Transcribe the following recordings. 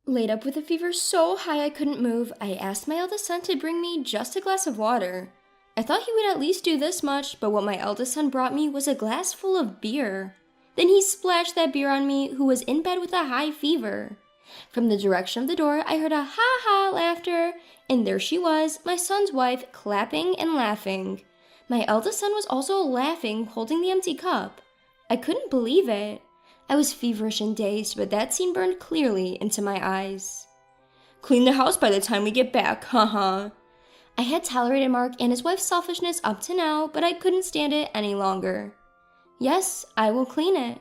Laid up with a fever so high I couldn't move, I asked my eldest son to bring me just a glass of water. I thought he would at least do this much, but what my eldest son brought me was a glass full of beer. Then he splashed that beer on me, who was in bed with a high fever. From the direction of the door, I heard a ha-ha laughter, and there she was, my son's wife, clapping and laughing. My eldest son was also laughing, holding the empty cup. I couldn't believe it. I was feverish and dazed, but that scene burned clearly into my eyes. "Clean the house by the time we get back, haha." I had tolerated Mark and his wife's selfishness up to now, but I couldn't stand it any longer. "Yes, I will clean it,"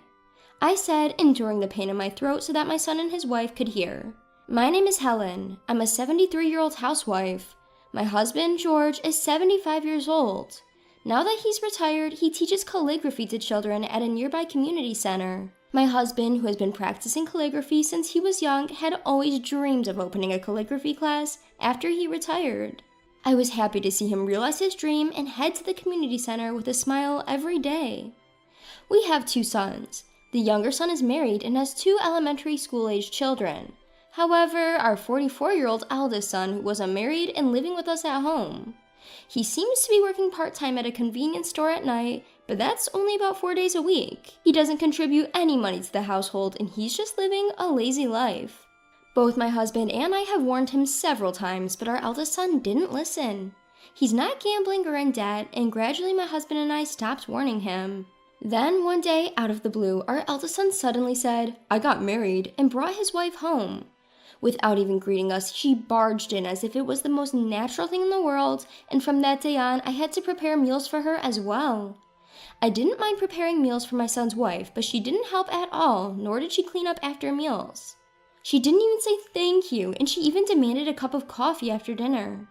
I said, enduring the pain in my throat so that my son and his wife could hear. "My name is Helen. I'm a 73-year-old housewife. My husband, George, is 75 years old. Now that he's retired, he teaches calligraphy to children at a nearby community center. My husband, who has been practicing calligraphy since he was young, had always dreamed of opening a calligraphy class after he retired. I was happy to see him realize his dream and head to the community center with a smile every day. We have 2 sons. The younger son is married and has 2 elementary school-aged children. However, our 44-year-old eldest son was unmarried and living with us at home. He seems to be working part-time at a convenience store at night, but that's only about 4 days a week. He doesn't contribute any money to the household, and he's just living a lazy life. Both my husband and I have warned him several times, but our eldest son didn't listen. He's not gambling or in debt, and gradually my husband and I stopped warning him. Then one day, out of the blue, our eldest son suddenly said, "I got married," and brought his wife home. Without even greeting us, she barged in as if it was the most natural thing in the world, and from that day on, I had to prepare meals for her as well. I didn't mind preparing meals for my son's wife, but she didn't help at all, nor did she clean up after meals. She didn't even say thank you, and she even demanded a cup of coffee after dinner.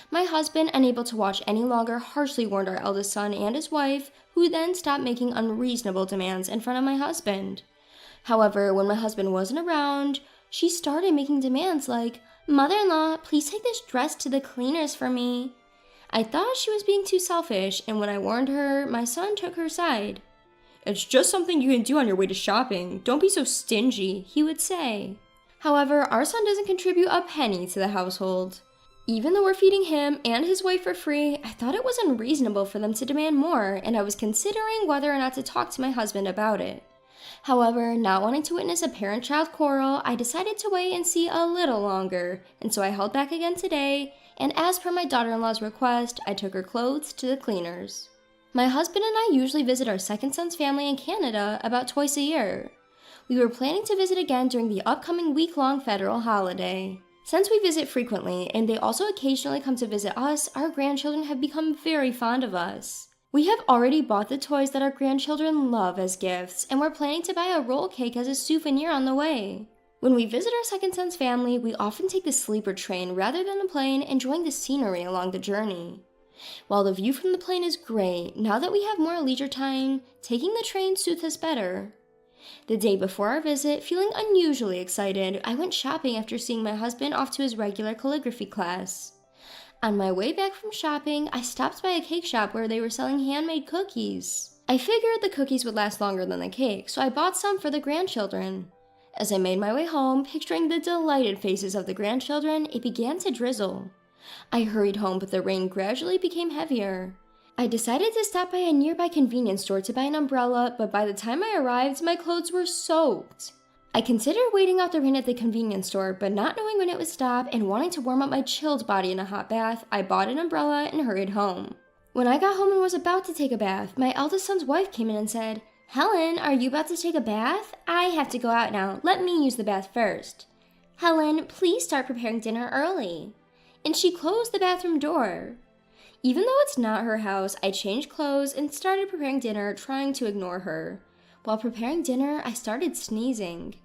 My husband, unable to watch any longer, harshly warned our eldest son and his wife, who then stopped making unreasonable demands in front of my husband. However, when my husband wasn't around, she started making demands like, "Mother-in-law, please take this dress to the cleaners for me." I thought she was being too selfish, and when I warned her, my son took her side. "It's just something you can do on your way to shopping. Don't be so stingy," he would say. However, our son doesn't contribute a penny to the household. Even though we're feeding him and his wife for free, I thought it was unreasonable for them to demand more, and I was considering whether or not to talk to my husband about it. However, not wanting to witness a parent-child quarrel, I decided to wait and see a little longer, and so I held back again today, and as per my daughter-in-law's request, I took her clothes to the cleaners. My husband and I usually visit our second son's family in Canada about twice a year. We were planning to visit again during the upcoming week-long federal holiday. Since we visit frequently, and they also occasionally come to visit us, our grandchildren have become very fond of us. We have already bought the toys that our grandchildren love as gifts, and we're planning to buy a roll cake as a souvenir on the way. When we visit our second son's family, we often take the sleeper train rather than a plane, enjoying the scenery along the journey. While the view from the plane is great, now that we have more leisure time, taking the train suits us better. The day before our visit, feeling unusually excited, I went shopping after seeing my husband off to his regular calligraphy class. On my way back from shopping, I stopped by a cake shop where they were selling handmade cookies. I figured the cookies would last longer than the cake, so I bought some for the grandchildren. As I made my way home, picturing the delighted faces of the grandchildren, it began to drizzle. I hurried home, but the rain gradually became heavier. I decided to stop by a nearby convenience store to buy an umbrella, but by the time I arrived, my clothes were soaked. I considered waiting out the rain at the convenience store, but not knowing when it would stop and wanting to warm up my chilled body in a hot bath, I bought an umbrella and hurried home. When I got home and was about to take a bath, my eldest son's wife came in and said, "Helen, are you about to take a bath? I have to go out now. Let me use the bath first." "Helen, please start preparing dinner early." And she closed the bathroom door. Even though it's not her house, I changed clothes and started preparing dinner, trying to ignore her. While preparing dinner, I started sneezing.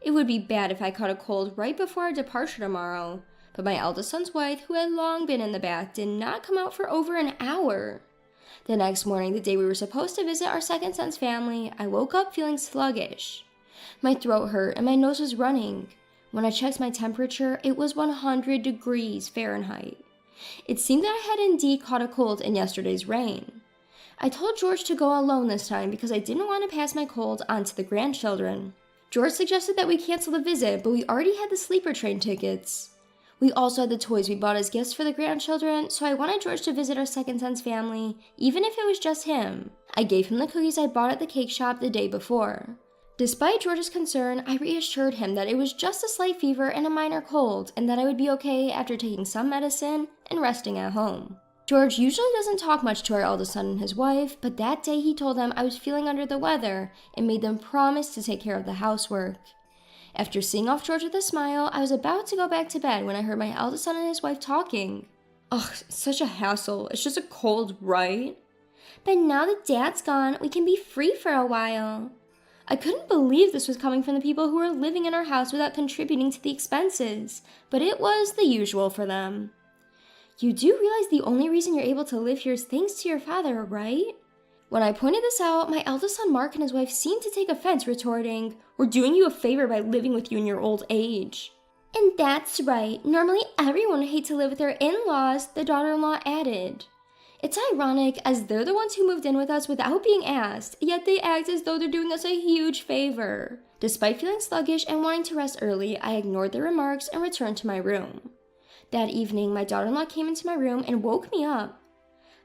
It would be bad if I caught a cold right before our departure tomorrow, but my eldest son's wife, who had long been in the bath, did not come out for over an hour. The next morning, the day we were supposed to visit our second son's family, I woke up feeling sluggish. My throat hurt and my nose was running. When I checked my temperature, it was 100 degrees Fahrenheit. It seemed that I had indeed caught a cold in yesterday's rain. I told George to go alone this time because I didn't want to pass my cold on to the grandchildren. George suggested that we cancel the visit, but we already had the sleeper train tickets. We also had the toys we bought as gifts for the grandchildren, so I wanted George to visit our second son's family, even if it was just him. I gave him the cookies I bought at the cake shop the day before. Despite George's concern, I reassured him that it was just a slight fever and a minor cold, and that I would be okay after taking some medicine and resting at home. George usually doesn't talk much to our eldest son and his wife, but that day he told them I was feeling under the weather and made them promise to take care of the housework. After seeing off George with a smile, I was about to go back to bed when I heard my eldest son and his wife talking. Ugh, such a hassle. It's just a cold, right? But now that Dad's gone, we can be free for a while. I couldn't believe this was coming from the people who were living in our house without contributing to the expenses, but it was the usual for them. You do realize the only reason you're able to live here is thanks to your father, right? When I pointed this out, my eldest son Mark and his wife seemed to take offense, retorting, "We're doing you a favor by living with you in your old age." And that's right. Normally everyone would hate to live with their in-laws, the daughter-in-law added. It's ironic, as they're the ones who moved in with us without being asked, yet they act as though they're doing us a huge favor. Despite feeling sluggish and wanting to rest early, I ignored their remarks and returned to my room. That evening, my daughter-in-law came into my room and woke me up.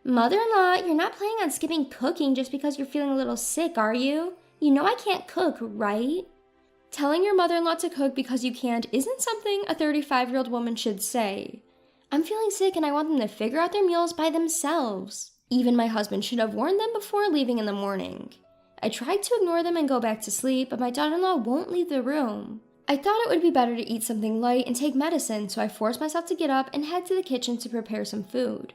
"Mother-in-law, you're not planning on skipping cooking just because you're feeling a little sick, are you? You know I can't cook, right?" Telling your mother-in-law to cook because you can't isn't something a 35-year-old woman should say. I'm feeling sick and I want them to figure out their meals by themselves. Even my husband should have warned them before leaving in the morning. I tried to ignore them and go back to sleep, but my daughter-in-law won't leave the room. I thought it would be better to eat something light and take medicine, so I forced myself to get up and head to the kitchen to prepare some food.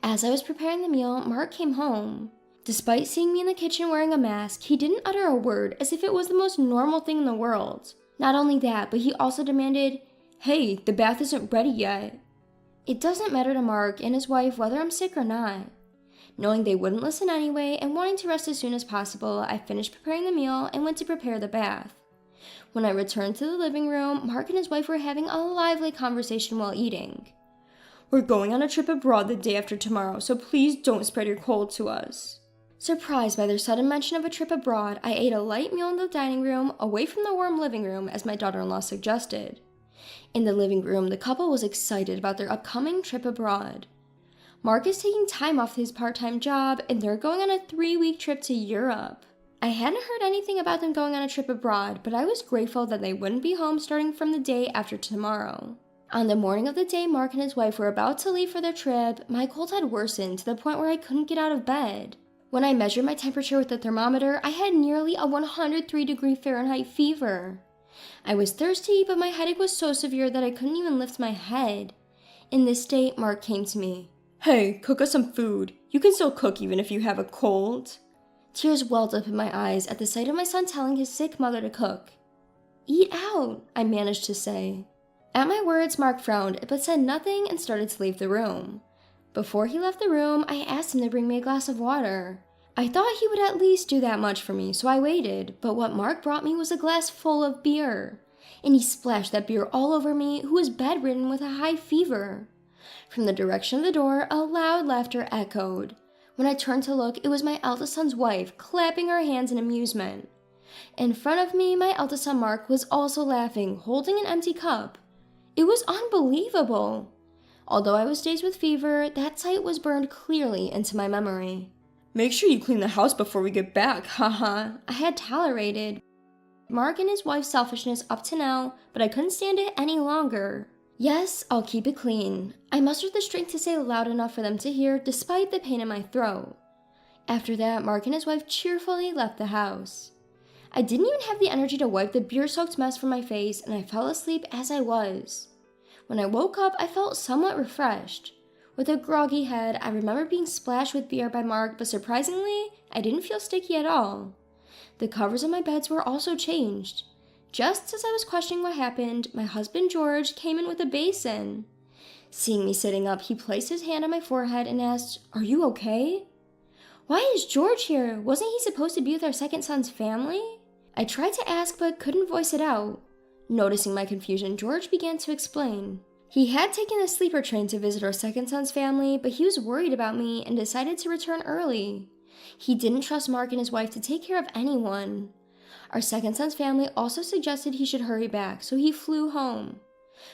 As I was preparing the meal, Mark came home. Despite seeing me in the kitchen wearing a mask, he didn't utter a word as if it was the most normal thing in the world. Not only that, but he also demanded, "Hey, the bath isn't ready yet." It doesn't matter to Mark and his wife whether I'm sick or not. Knowing they wouldn't listen anyway and wanting to rest as soon as possible, I finished preparing the meal and went to prepare the bath. When I returned to the living room, Mark and his wife were having a lively conversation while eating. "We're going on a trip abroad the day after tomorrow, so please don't spread your cold to us." Surprised by their sudden mention of a trip abroad, I ate a light meal in the dining room, away from the warm living room as my daughter-in-law suggested. In the living room, the couple was excited about their upcoming trip abroad. Mark is taking time off his part-time job, and they're going on a 3-week trip to Europe. I hadn't heard anything about them going on a trip abroad, but I was grateful that they wouldn't be home starting from the day after tomorrow. On the morning of the day Mark and his wife were about to leave for their trip, my cold had worsened to the point where I couldn't get out of bed. When I measured my temperature with the thermometer, I had nearly a 103-degree Fahrenheit fever. I was thirsty, but my headache was so severe that I couldn't even lift my head. In this state, Mark came to me. "Hey, cook us some food. You can still cook even if you have a cold." Tears welled up in my eyes at the sight of my son telling his sick mother to cook. "Eat out," I managed to say. At my words, Mark frowned, but said nothing and started to leave the room. Before he left the room, I asked him to bring me a glass of water. I thought he would at least do that much for me, so I waited, but what Mark brought me was a glass full of beer. And he splashed that beer all over me, who was bedridden with a high fever. From the direction of the door, a loud laughter echoed. When I turned to look, it was my eldest son's wife, clapping her hands in amusement. In front of me, my eldest son Mark was also laughing, holding an empty cup. It was unbelievable. Although I was dazed with fever, that sight was burned clearly into my memory. "Make sure you clean the house before we get back, haha," I had tolerated Mark and his wife's selfishness up to now, but I couldn't stand it any longer. "Yes, I'll keep it clean." I mustered the strength to say loud enough for them to hear, despite the pain in my throat. After that, Mark and his wife cheerfully left the house. I didn't even have the energy to wipe the beer-soaked mess from my face, and I fell asleep as I was. When I woke up, I felt somewhat refreshed. With a groggy head, I remember being splashed with beer by Mark, but surprisingly, I didn't feel sticky at all. The covers of my beds were also changed. Just as I was questioning what happened, my husband George came in with a basin. Seeing me sitting up, he placed his hand on my forehead and asked, "Are you okay?" "Why is George here? Wasn't he supposed to be with our second son's family?" I tried to ask but couldn't voice it out. Noticing my confusion, George began to explain. He had taken a sleeper train to visit our second son's family, but he was worried about me and decided to return early. He didn't trust Mark and his wife to take care of anyone. Our second son's family also suggested he should hurry back, so he flew home.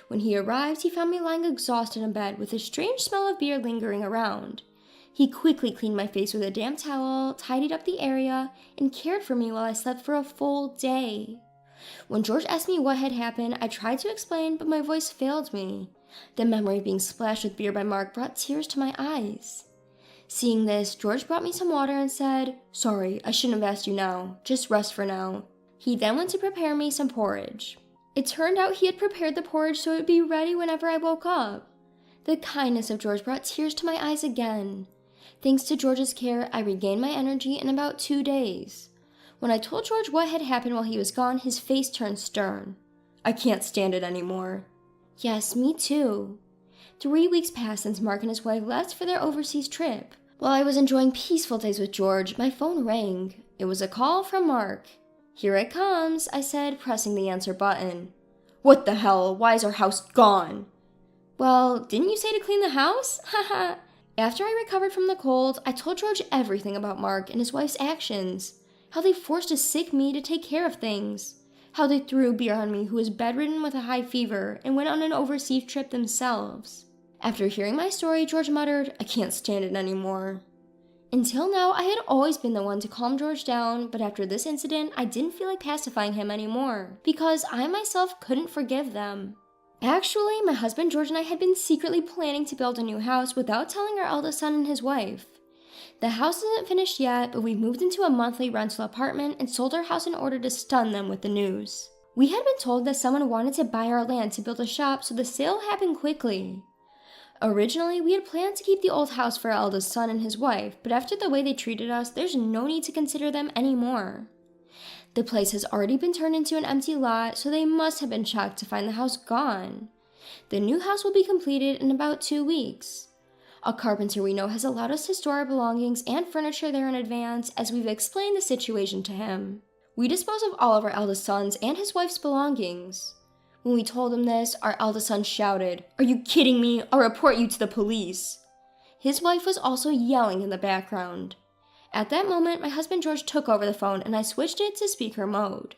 When he arrived, he found me lying exhausted in bed with a strange smell of beer lingering around. He quickly cleaned my face with a damp towel, tidied up the area, and cared for me while I slept for a full day. When George asked me what had happened, I tried to explain, but my voice failed me. The memory of being splashed with beer by Mark brought tears to my eyes. Seeing this, George brought me some water and said, "Sorry, I shouldn't have asked you now. Just rest for now." He then went to prepare me some porridge. It turned out he had prepared the porridge so it would be ready whenever I woke up. The kindness of George brought tears to my eyes again. Thanks to George's care, I regained my energy in about 2 days. When I told George what had happened while he was gone, his face turned stern. "I can't stand it anymore." Yes, me too. 3 weeks passed since Mark and his wife left for their overseas trip. While I was enjoying peaceful days with George, my phone rang. It was a call from Mark. "Here it comes," I said, pressing the answer button. "What the hell? Why is our house gone?" "Well, didn't you say to clean the house? Haha." After I recovered from the cold, I told George everything about Mark and his wife's actions. How they forced a sick me to take care of things. How they threw beer on me who was bedridden with a high fever and went on an overseas trip themselves. After hearing my story, George muttered, "I can't stand it anymore." Until now, I had always been the one to calm George down, but after this incident, I didn't feel like pacifying him anymore, because I myself couldn't forgive them. Actually, my husband George and I had been secretly planning to build a new house without telling our eldest son and his wife. The house isn't finished yet, but we've moved into a monthly rental apartment and sold our house in order to stun them with the news. We had been told that someone wanted to buy our land to build a shop, so the sale happened quickly. Originally, we had planned to keep the old house for our eldest son and his wife, but after the way they treated us, there's no need to consider them anymore. The place has already been turned into an empty lot, so they must have been shocked to find the house gone. The new house will be completed in about 2 weeks. A carpenter we know has allowed us to store our belongings and furniture there in advance, as we've explained the situation to him. We dispose of all of our eldest son's and his wife's belongings. When we told him this, our eldest son shouted, "Are you kidding me? I'll report you to the police." His wife was also yelling in the background. At that moment, my husband George took over the phone and I switched it to speaker mode.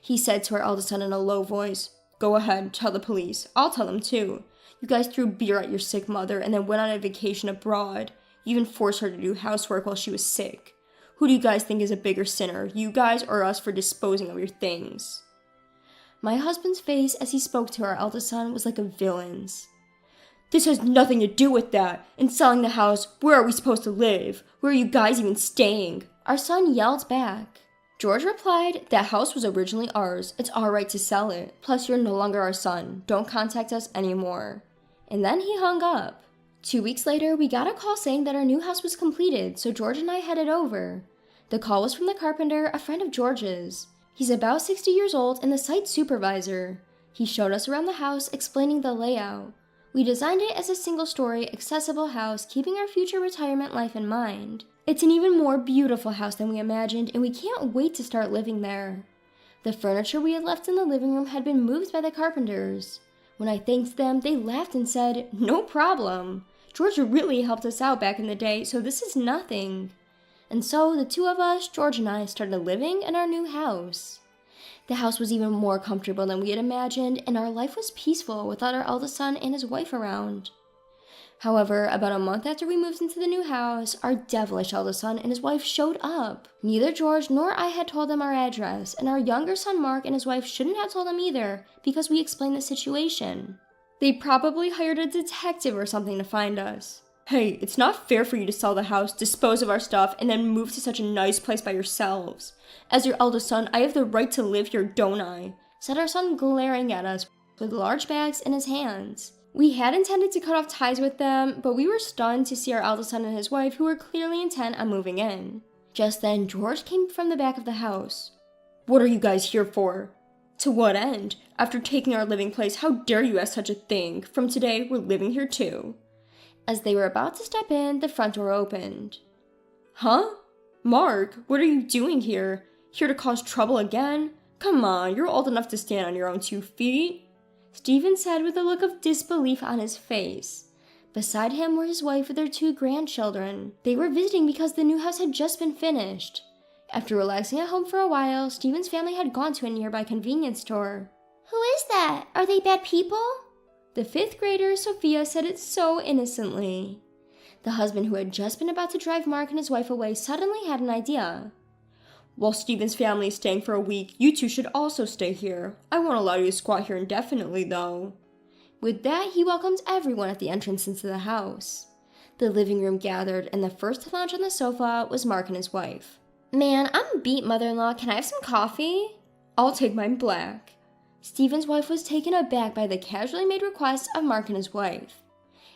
He said to our eldest son in a low voice, "Go ahead, tell the police. I'll tell them too. You guys threw beer at your sick mother and then went on a vacation abroad. You even forced her to do housework while she was sick. Who do you guys think is a bigger sinner, you guys or us for disposing of your things?" My husband's face as he spoke to our eldest son was like a villain's. "This has nothing to do with that. In selling the house, where are we supposed to live? Where are you guys even staying?" Our son yelled back. George replied, "That house was originally ours. It's our right to sell it. Plus, you're no longer our son. Don't contact us anymore." And then he hung up. 2 weeks later, we got a call saying that our new house was completed, so George and I headed over. The call was from the carpenter, a friend of George's. He's about 60 years old and the site supervisor. He showed us around the house, explaining the layout. We designed it as a single-story, accessible house, keeping our future retirement life in mind. It's an even more beautiful house than we imagined, and we can't wait to start living there. The furniture we had left in the living room had been moved by the carpenters. When I thanked them, they laughed and said, "No problem. George really helped us out back in the day, so this is nothing." And so the two of us, George and I, started living in our new house. The house was even more comfortable than we had imagined, and our life was peaceful without our eldest son and his wife around. However, about a month after we moved into the new house, our devilish eldest son and his wife showed up. Neither George nor I had told them our address, and our younger son Mark and his wife shouldn't have told them either, because we explained the situation. They probably hired a detective or something to find us. "Hey, it's not fair for you to sell the house, dispose of our stuff, and then move to such a nice place by yourselves. As your eldest son, I have the right to live here, don't I?" said our son, glaring at us with large bags in his hands. We had intended to cut off ties with them, but we were stunned to see our eldest son and his wife, who were clearly intent on moving in. Just then, George came from the back of the house. "What are you guys here for?" "To what end? After taking our living place, how dare you ask such a thing? From today, we're living here too." As they were about to step in, the front door opened. "Huh? Mark, what are you doing here? Here to cause trouble again? Come on, you're old enough to stand on your own 2 feet. Stephen said with a look of disbelief on his face. Beside him were his wife with their 2 grandchildren. They were visiting because the new house had just been finished. After relaxing at home for a while, Steven's family had gone to a nearby convenience store. "Who is that? Are they bad people?" The 5th grader, Sophia, said it so innocently. The husband, who had just been about to drive Mark and his wife away, suddenly had an idea. "While Steven's family is staying for a week, you two should also stay here. I won't allow you to squat here indefinitely, though." With that, he welcomed everyone at the entrance into the house. The living room gathered, and the first to lounge on the sofa was Mark and his wife. "Man, I'm beat, mother-in-law. Can I have some coffee?" "I'll take mine black." Steven's wife was taken aback by the casually made request of Mark and his wife.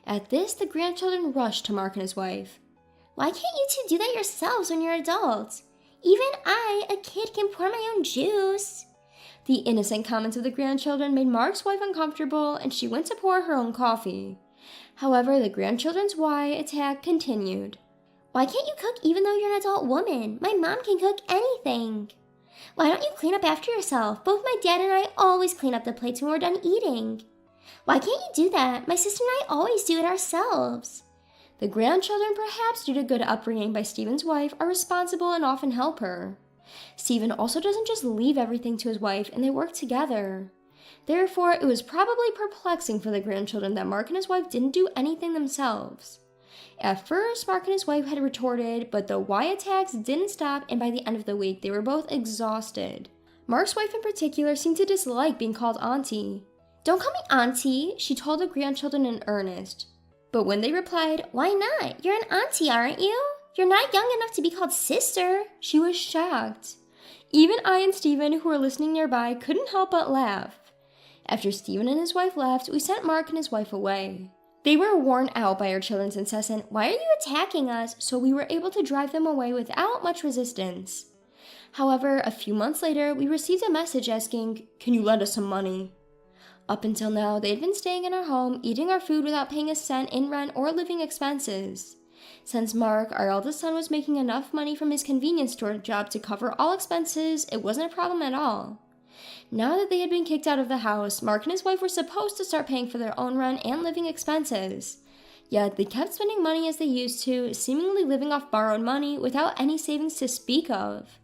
At this, the grandchildren rushed to Mark and his wife. "Why can't you two do that yourselves when you're adults? Even I, a kid, can pour my own juice." The innocent comments of the grandchildren made Mark's wife uncomfortable, and she went to pour her own coffee. However, the grandchildren's why attack continued. "Why can't you cook even though you're an adult woman? My mom can cook anything." "Why don't you clean up after yourself? Both my dad and I always clean up the plates when we're done eating." "Why can't you do that? My sister and I always do it ourselves." The grandchildren, perhaps due to good upbringing by Stephen's wife, are responsible and often help her. Stephen also doesn't just leave everything to his wife, and they work together. Therefore, it was probably perplexing for the grandchildren that Mark and his wife didn't do anything themselves. At first, Mark and his wife had retorted, but the why attacks didn't stop, and by the end of the week, they were both exhausted. Mark's wife in particular seemed to dislike being called auntie. "Don't call me auntie," she told the grandchildren in earnest. But when they replied, "Why not? You're an auntie, aren't you? You're not young enough to be called sister," she was shocked. Even I and Stephen, who were listening nearby, couldn't help but laugh. After Stephen and his wife left, we sent Mark and his wife away. They were worn out by our children's incessant, "Why are you attacking us?" so we were able to drive them away without much resistance. However, a few months later, we received a message asking, "Can you lend us some money?" Up until now, they had been staying in our home, eating our food without paying a cent in rent or living expenses. Since Mark, our eldest son, was making enough money from his convenience store job to cover all expenses, it wasn't a problem at all. Now that they had been kicked out of the house, Mark and his wife were supposed to start paying for their own rent and living expenses. Yet they kept spending money as they used to, seemingly living off borrowed money without any savings to speak of.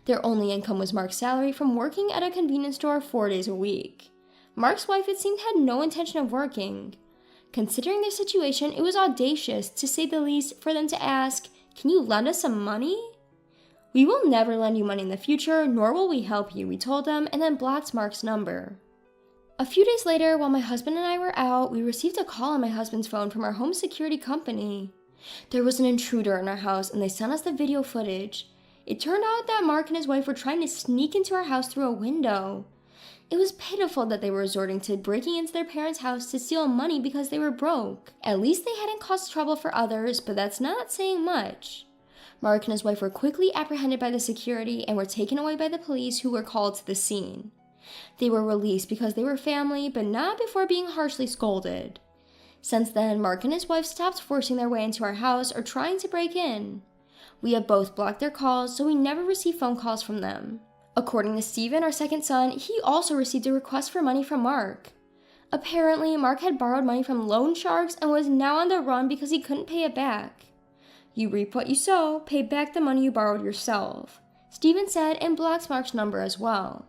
Their only income was Mark's salary from working at a convenience store 4 days a week. Mark's wife, it seemed, had no intention of working. Considering their situation, it was audacious, to say the least, for them to ask, "Can you lend us some money?" "We will never lend you money in the future, nor will we help you," we told them, and then blocked Mark's number. A few days later, while my husband and I were out, we received a call on my husband's phone from our home security company. There was an intruder in our house, and they sent us the video footage. It turned out that Mark and his wife were trying to sneak into our house through a window. It was pitiful that they were resorting to breaking into their parents' house to steal money because they were broke. At least they hadn't caused trouble for others, but that's not saying much. Mark and his wife were quickly apprehended by the security and were taken away by the police, who were called to the scene. They were released because they were family, but not before being harshly scolded. Since then, Mark and his wife stopped forcing their way into our house or trying to break in. We have both blocked their calls, so we never receive phone calls from them. According to Stephen, our second son, he also received a request for money from Mark. Apparently, Mark had borrowed money from loan sharks and was now on the run because he couldn't pay it back. "You reap what you sow, pay back the money you borrowed yourself," Stephen said, and blocked Mark's number as well.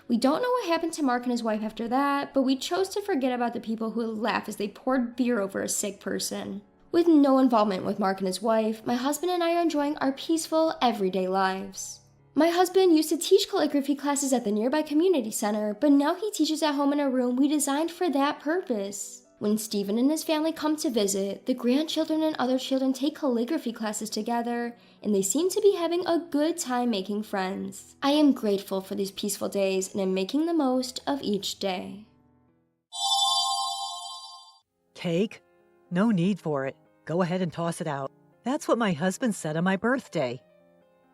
We don't know what happened to Mark and his wife after that, but we chose to forget about the people who would laugh as they poured beer over a sick person. With no involvement with Mark and his wife, my husband and I are enjoying our peaceful, everyday lives. My husband used to teach calligraphy classes at the nearby community center, but now he teaches at home in a room we designed for that purpose. When Stephen and his family come to visit, the grandchildren and other children take calligraphy classes together, and they seem to be having a good time making friends. I am grateful for these peaceful days, and am making the most of each day. Cake? No need for it. Go ahead and toss it out. That's what my husband said on my birthday.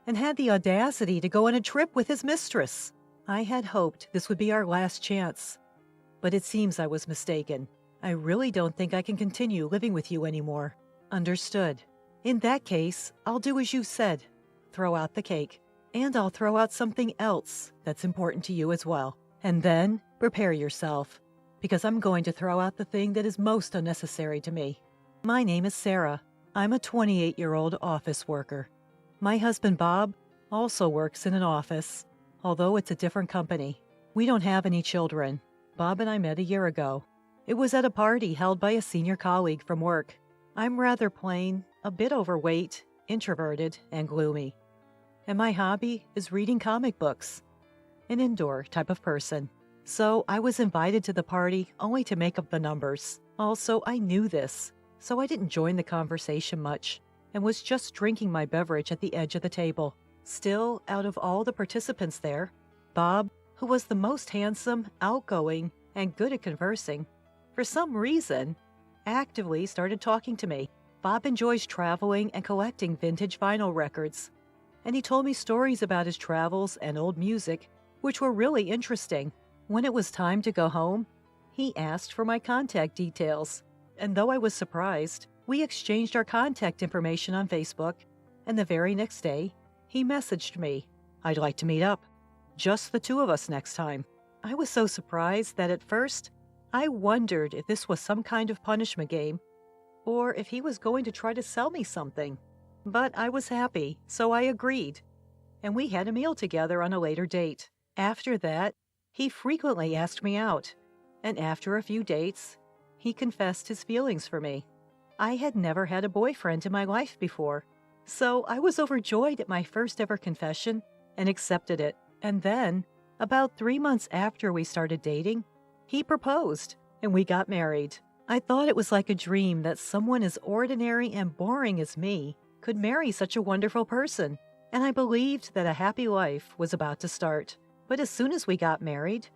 And had the audacity to go on a trip with his mistress. I had hoped this would be our last chance. But it seems I was mistaken. I really don't think I can continue living with you anymore. Understood. In that case, I'll do as you said. Throw out the cake. And I'll throw out something else that's important to you as well. And then, prepare yourself. Because I'm going to throw out the thing that is most unnecessary to me. My name is Sarah. I'm a 28-year-old office worker. My husband Bob, also works in an office, although it's a different company. We don't have any children. Bob and I met a year ago. It was at a party held by a senior colleague from work. I'm rather plain, a bit overweight, introverted, and gloomy. And my hobby is reading comic books. An indoor type of person. So I was invited to the party only to make up the numbers. Also, I knew this, so I didn't join the conversation much and was just drinking my beverage at the edge of the table. Still, out of all the participants there, Bob, who was the most handsome, outgoing, and good at conversing, for some reason, actively started talking to me. Bob enjoys traveling and collecting vintage vinyl records, and he told me stories about his travels and old music, which were really interesting. When it was time to go home, he asked for my contact details, and though I was surprised, we exchanged our contact information on Facebook, and the very next day, he messaged me, "I'd like to meet up. Just the two of us next time." I was so surprised that at first, I wondered if this was some kind of punishment game, or if he was going to try to sell me something. But I was happy, so I agreed, and we had a meal together on a later date. After that, he frequently asked me out, and after a few dates, he confessed his feelings for me. I had never had a boyfriend in my life before, so I was overjoyed at my first ever confession and accepted it. And then, about 3 months after we started dating, he proposed, and we got married. I thought it was like a dream that someone as ordinary and boring as me could marry such a wonderful person, and I believed that a happy life was about to start. But as soon as we got married,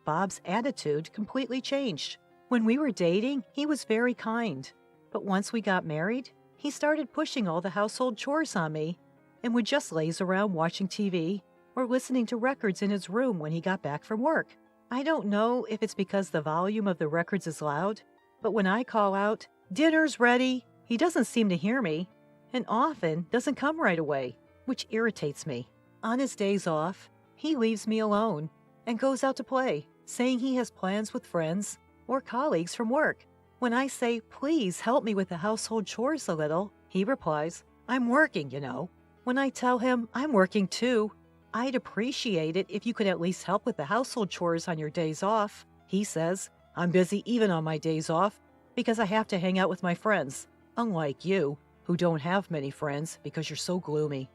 Bob's attitude completely changed. When we were dating, he was very kind, but once we got married, he started pushing all the household chores on me and would just laze around watching TV or listening to records in his room when he got back from work. I don't know if it's because the volume of the records is loud, but when I call out, "Dinner's ready," he doesn't seem to hear me, and often doesn't come right away, which irritates me. On his days off, he leaves me alone and goes out to play, saying he has plans with friends or colleagues from work. When I say, "Please help me with the household chores a little," he replies, "I'm working, you know." When I tell him I'm working too, "I'd appreciate it if you could at least help with the household chores on your days off," he says, "I'm busy even on my days off because I have to hang out with my friends, unlike you, who don't have many friends because you're so gloomy."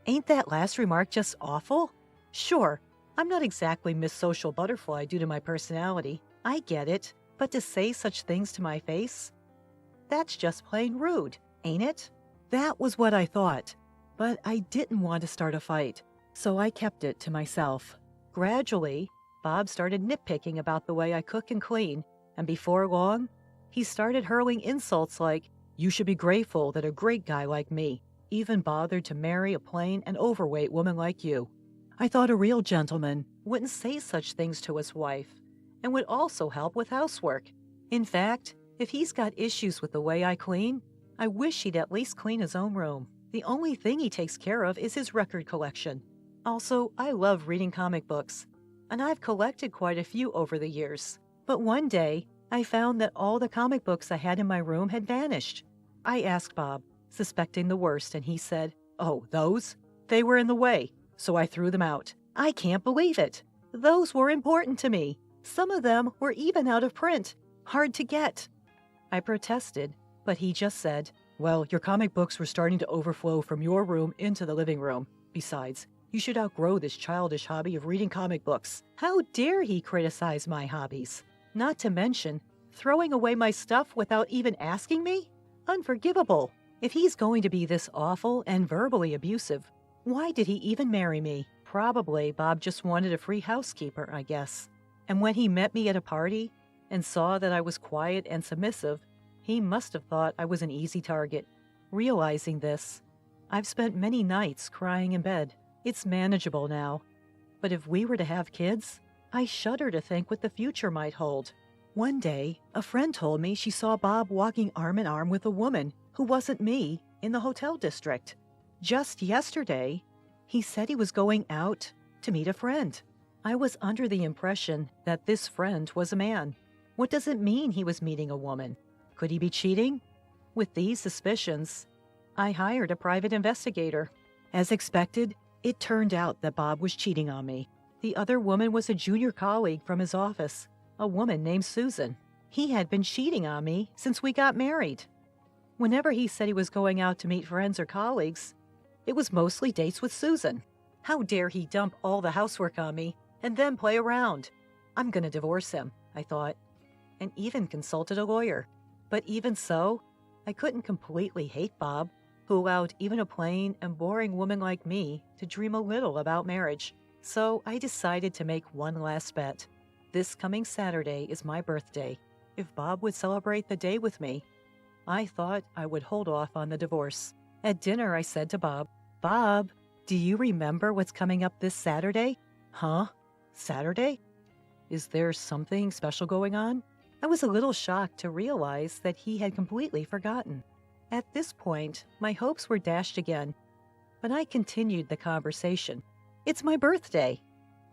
Ain't that last remark just awful? Sure, I'm not exactly Miss Social Butterfly due to my personality. I get it, but to say such things to my face? That's just plain rude, ain't it? That was what I thought, but I didn't want to start a fight, so I kept it to myself. Gradually, Bob started nitpicking about the way I cook and clean, and before long, he started hurling insults like, "You should be grateful that a great guy like me even bothered to marry a plain and overweight woman like you." I thought a real gentleman wouldn't say such things to his wife and would also help with housework. In fact, if he's got issues with the way I clean, I wish he'd at least clean his own room. The only thing he takes care of is his record collection. Also, I love reading comic books, and I've collected quite a few over the years. But one day, I found that all the comic books I had in my room had vanished. I asked Bob, suspecting the worst, and he said, "Oh, those? They were in the way, so I threw them out." I can't believe it. Those were important to me. Some of them were even out of print, hard to get. I protested, but he just said, "Well, your comic books were starting to overflow from your room into the living room. Besides, you should outgrow this childish hobby of reading comic books." How dare he criticize my hobbies? Not to mention, throwing away my stuff without even asking me? Unforgivable. If he's going to be this awful and verbally abusive, why did he even marry me? Probably Bob just wanted a free housekeeper, I guess. And when he met me at a party and saw that I was quiet and submissive, he must have thought I was an easy target. Realizing this, I've spent many nights crying in bed. It's manageable now. But if we were to have kids, I shudder to think what the future might hold. One day, a friend told me she saw Bob walking arm in arm with a woman who wasn't me in the hotel district. Just yesterday, he said he was going out to meet a friend. I was under the impression that this friend was a man. What does it mean he was meeting a woman? Could he be cheating? With these suspicions, I hired a private investigator. As expected, It turned out that Bob was cheating on me. The other woman was a junior colleague from his office, a woman named Susan. He had been cheating on me since we got married. Whenever he said he was going out to meet friends or colleagues, it was mostly dates with Susan. How dare he dump all the housework on me and then play around? I'm going to divorce him, I thought, and even consulted a lawyer. But even so, I couldn't completely hate Bob, who allowed even a plain and boring woman like me to dream a little about marriage. So I decided to make one last bet. This coming Saturday is my birthday. If Bob would celebrate the day with me, I thought I would hold off on the divorce. At dinner, I said to Bob, "Bob, do you remember what's coming up this Saturday?" "Huh? Saturday? Is there something special going on?" I was a little shocked to realize that he had completely forgotten. At this point, my hopes were dashed again, but I continued the conversation. "It's my birthday."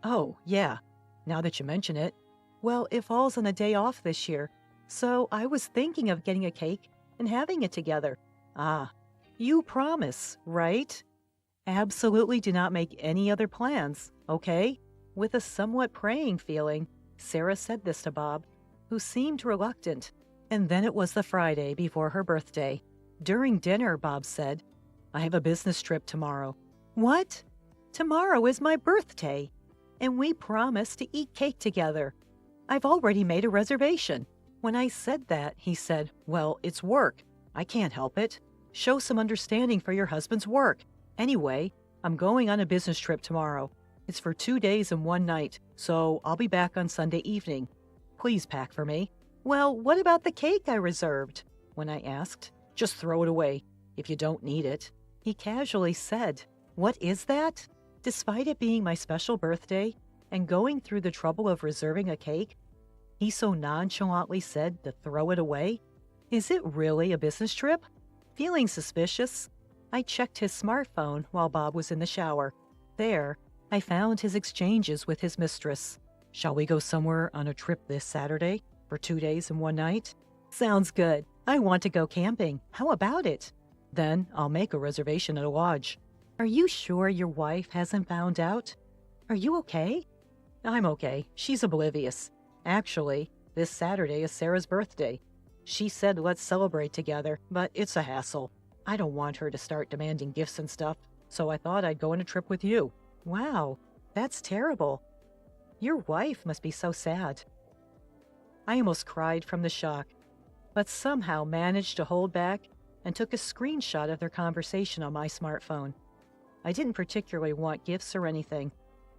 "Oh, yeah, now that you mention it. Well, it falls on a day off this year, so I was thinking of getting a cake and having it together." "Ah, you promise, right?" "Absolutely do not make any other plans, okay?" With a somewhat praying feeling, Sarah said this to Bob, who seemed reluctant. And then it was the Friday before her birthday. During dinner, Bob said, "I have a business trip tomorrow." "What? Tomorrow is my birthday, and we promised to eat cake together. I've already made a reservation." When I said that, he said, "Well, it's work. I can't help it. Show some understanding for your husband's work. Anyway, I'm going on a business trip tomorrow. It's for 2 days and 1 night, so I'll be back on Sunday evening. Please pack for me." "Well, what about the cake I reserved?" When I asked, "Just throw it away if you don't need it." He casually said, "What is that?" Despite it being my special birthday and going through the trouble of reserving a cake, he so nonchalantly said to throw it away. Is it really a business trip? Feeling suspicious, I checked his smartphone while Bob was in the shower. There, I found his exchanges with his mistress. "Shall we go somewhere on a trip this Saturday for 2 days and 1 night?" "Sounds good. I want to go camping. How about it?" "Then I'll make a reservation at a lodge." "Are you sure your wife hasn't found out? Are you okay?" "I'm okay. She's oblivious. Actually, this Saturday is Sarah's birthday. She said let's celebrate together, but it's a hassle. I don't want her to start demanding gifts and stuff, so I thought I'd go on a trip with you." "Wow, that's terrible. Your wife must be so sad." I almost cried from the shock, but somehow managed to hold back and took a screenshot of their conversation on my smartphone. I didn't particularly want gifts or anything.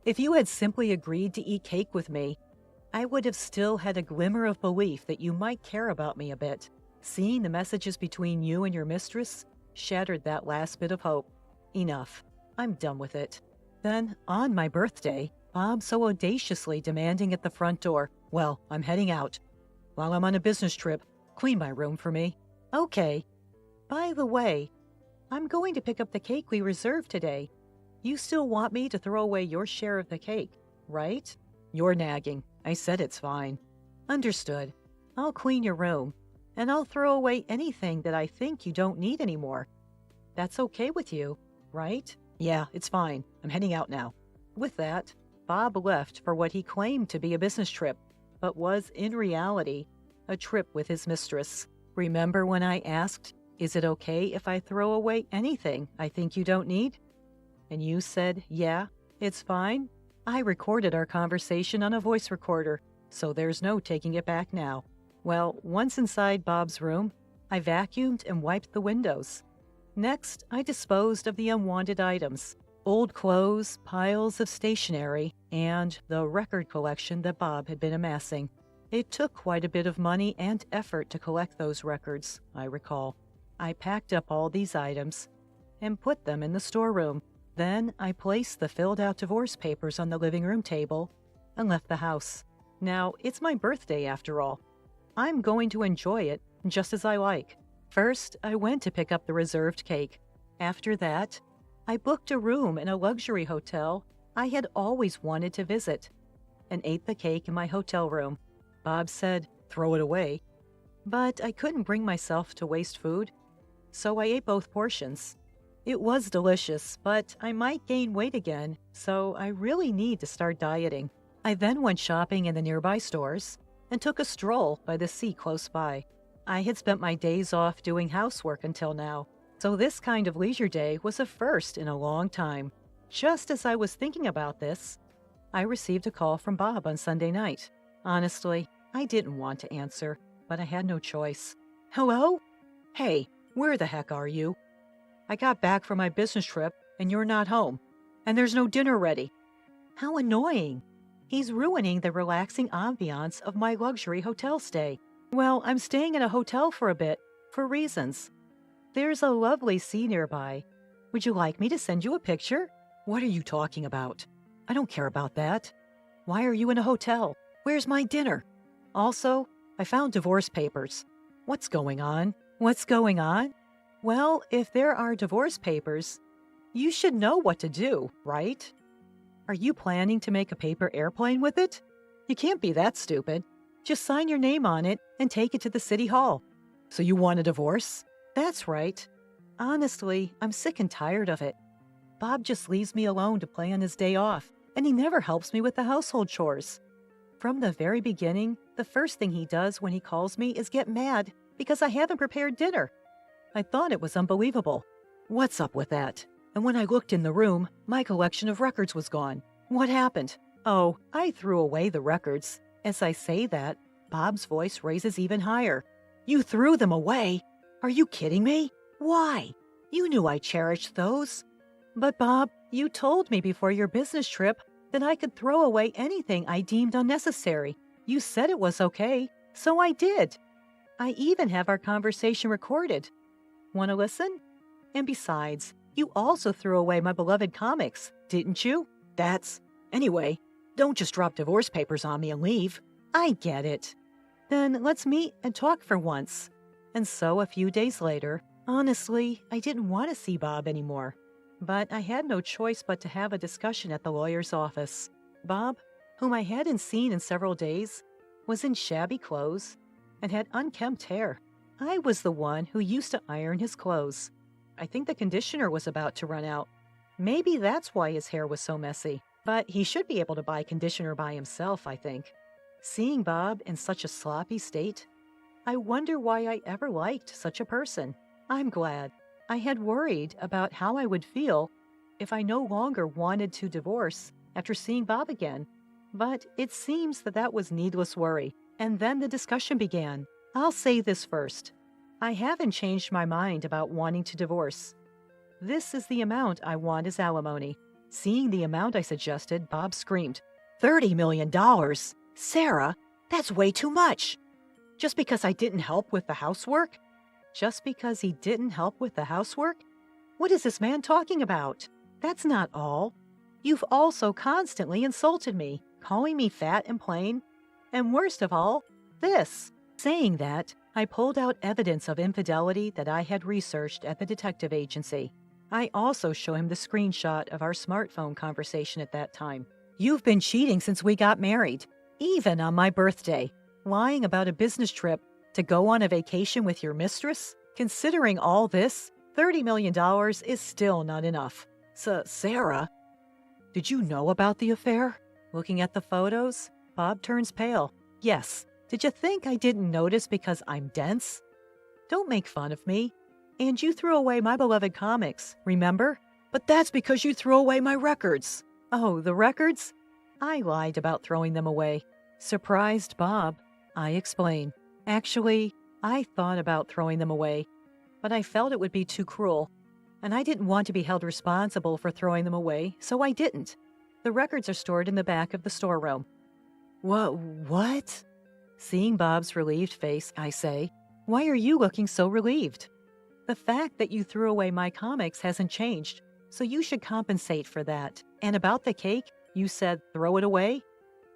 If you had simply agreed to eat cake with me, I would have still had a glimmer of belief that you might care about me a bit. Seeing the messages between you and your mistress shattered that last bit of hope. Enough. I'm done with it. Then, on my birthday, Bob so audaciously demanding at the front door, "Well, I'm heading out. While I'm on a business trip, clean my room for me." "Okay. By the way, I'm going to pick up the cake we reserved today. You still want me to throw away your share of the cake, right?" "You're nagging. I said it's fine." "Understood. I'll clean your room, and I'll throw away anything that I think you don't need anymore. That's okay with you, right?" "Yeah, it's fine. I'm heading out now." With that, Bob left for what he claimed to be a business trip, but was in reality a trip with his mistress. Remember when I asked, "Is it okay if I throw away anything I think you don't need?" And you said, "Yeah, it's fine"? I recorded our conversation on a voice recorder, so there's no taking it back now. Well, once inside Bob's room, I vacuumed and wiped the windows. Next, I disposed of the unwanted items, old clothes, piles of stationery, and the record collection that Bob had been amassing. It took quite a bit of money and effort to collect those records, I recall. I packed up all these items and put them in the storeroom. Then I placed the filled-out divorce papers on the living room table and left the house. Now, it's my birthday after all. I'm going to enjoy it just as I like. First, I went to pick up the reserved cake. After that, I booked a room in a luxury hotel I had always wanted to visit and ate the cake in my hotel room. Bob said, "Throw it away." But I couldn't bring myself to waste food, so I ate both portions. It was delicious, but I might gain weight again, so I really need to start dieting. I then went shopping in the nearby stores and took a stroll by the sea close by. I had spent my days off doing housework until now, so this kind of leisure day was a first in a long time. Just as I was thinking about this, I received a call from Bob on Sunday night. Honestly, I didn't want to answer, but I had no choice. Hello? Hey, where the heck are you? I got back from my business trip and you're not home, and there's no dinner ready. How annoying. He's ruining the relaxing ambiance of my luxury hotel stay. Well, I'm staying in a hotel for a bit, for reasons. There's a lovely sea nearby. Would you like me to send you a picture? What are you talking about? I don't care about that. Why are you in a hotel? Where's my dinner? Also, I found divorce papers. What's going on? What's going on? Well, if there are divorce papers, you should know what to do, right? Are you planning to make a paper airplane with it? You can't be that stupid. Just sign your name on it and take it to the city hall. So you want a divorce? That's right. Honestly, I'm sick and tired of it. Bob just leaves me alone to play on his day off, and he never helps me with the household chores. From the very beginning, the first thing he does when he calls me is get mad because I haven't prepared dinner. I thought it was unbelievable. What's up with that? And when I looked in the room, my collection of records was gone. What happened? Oh, I threw away the records. As I say that, Bob's voice raises even higher. You threw them away? Are you kidding me? Why? You knew I cherished those. But Bob, you told me before your business trip that I could throw away anything I deemed unnecessary. You said it was okay, so I did. I even have our conversation recorded. Want to listen? And besides, you also threw away my beloved comics, didn't you? Anyway, don't just drop divorce papers on me and leave. I get it. Then let's meet and talk for once. And so a few days later, honestly, I didn't want to see Bob anymore. But I had no choice but to have a discussion at the lawyer's office. Bob, whom I hadn't seen in several days, was in shabby clothes and had unkempt hair. I was the one who used to iron his clothes. I think the conditioner was about to run out. Maybe that's why his hair was so messy. But he should be able to buy conditioner by himself, I think. Seeing Bob in such a sloppy state, I wonder why I ever liked such a person. I'm glad. I had worried about how I would feel if I no longer wanted to divorce after seeing Bob again. But it seems that was needless worry. And then the discussion began. I'll say this first. I haven't changed my mind about wanting to divorce. This is the amount I want as alimony. Seeing the amount I suggested, Bob screamed, $30 million? Sarah, that's way too much. Just because I didn't help with the housework? Just because he didn't help with the housework? What is this man talking about? That's not all. You've also constantly insulted me, calling me fat and plain. And worst of all, this. Saying that, I pulled out evidence of infidelity that I had researched at the detective agency. I also show him the screenshot of our smartphone conversation at that time. You've been cheating since we got married, even on my birthday, lying about a business trip to go on a vacation with your mistress? Considering all this, $30 million is still not enough. So, Sarah, did you know about the affair? Looking at the photos, Bob turns pale. Yes. Did you think I didn't notice because I'm dense? Don't make fun of me. And you threw away my beloved comics, remember? But that's because you threw away my records. Oh, the records? I lied about throwing them away. Surprised Bob, I explain. Actually, I thought about throwing them away, but I felt it would be too cruel, and I didn't want to be held responsible for throwing them away, so I didn't. The records are stored in the back of the storeroom. What? Seeing Bob's relieved face, I say, why are you looking so relieved? The fact that you threw away my comics hasn't changed, so you should compensate for that. And about the cake, you said throw it away?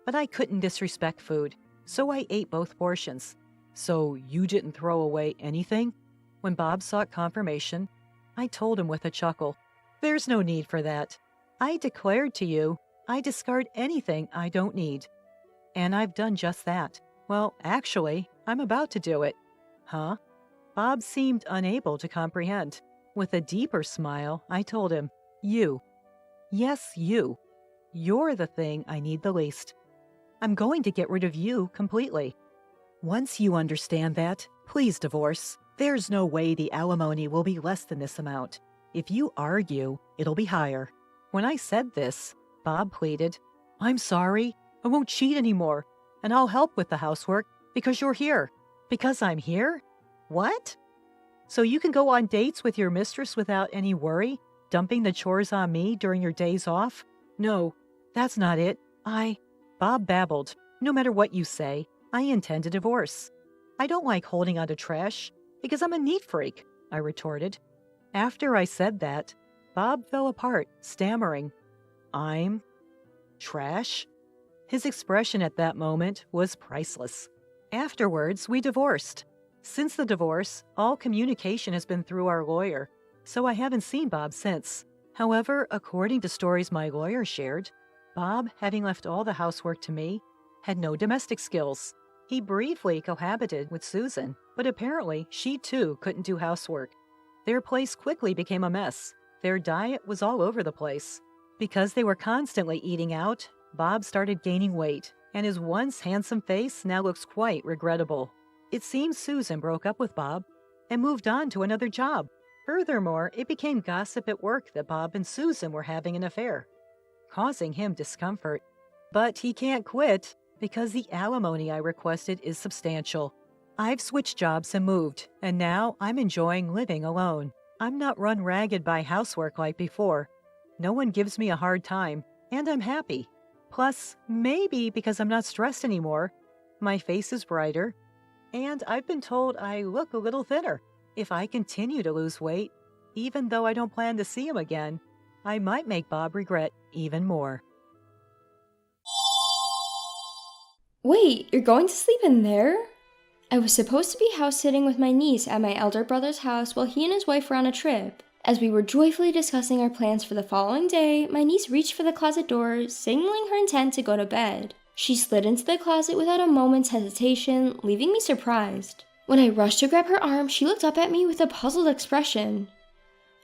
But I couldn't disrespect food, so I ate both portions. So you didn't throw away anything? When Bob sought confirmation, I told him with a chuckle, there's no need for that. I declared to you, I discard anything I don't need. And I've done just that. Well, actually, I'm about to do it. Huh? Bob seemed unable to comprehend. With a deeper smile, I told him, "You. Yes, you. You're the thing I need the least. I'm going to get rid of you completely. Once you understand that, please divorce. There's no way the alimony will be less than this amount. If you argue, it'll be higher." When I said this, Bob pleaded, "I'm sorry. I won't cheat anymore, and I'll help with the housework because you're here." "Because I'm here? What? So you can go on dates with your mistress without any worry, dumping the chores on me during your days off? No, that's not it. Bob babbled. "No matter what you say, I intend a divorce. I don't like holding on to trash because I'm a neat freak," I retorted. After I said that, Bob fell apart, stammering, "I'm trash?" His expression at that moment was priceless. Afterwards, we divorced. Since the divorce, all communication has been through our lawyer, so I haven't seen Bob since. However, according to stories my lawyer shared, Bob, having left all the housework to me, had no domestic skills. He briefly cohabited with Susan, but apparently she too couldn't do housework. Their place quickly became a mess. Their diet was all over the place. Because they were constantly eating out, Bob started gaining weight, and his once handsome face now looks quite regrettable. It seems Susan broke up with Bob and moved on to another job. Furthermore, it became gossip at work that Bob and Susan were having an affair, causing him discomfort. But he can't quit because the alimony I requested is substantial. I've switched jobs and moved, and now I'm enjoying living alone. I'm not run ragged by housework like before. No one gives me a hard time, and I'm happy. Plus, maybe because I'm not stressed anymore, my face is brighter, and I've been told I look a little thinner. If I continue to lose weight, even though I don't plan to see him again, I might make Bob regret even more. Wait, you're going to sleep in there? I was supposed to be house-sitting with my niece at my elder brother's house while he and his wife were on a trip. As we were joyfully discussing our plans for the following day, my niece reached for the closet door, signaling her intent to go to bed. She slid into the closet without a moment's hesitation, leaving me surprised. When I rushed to grab her arm, she looked up at me with a puzzled expression.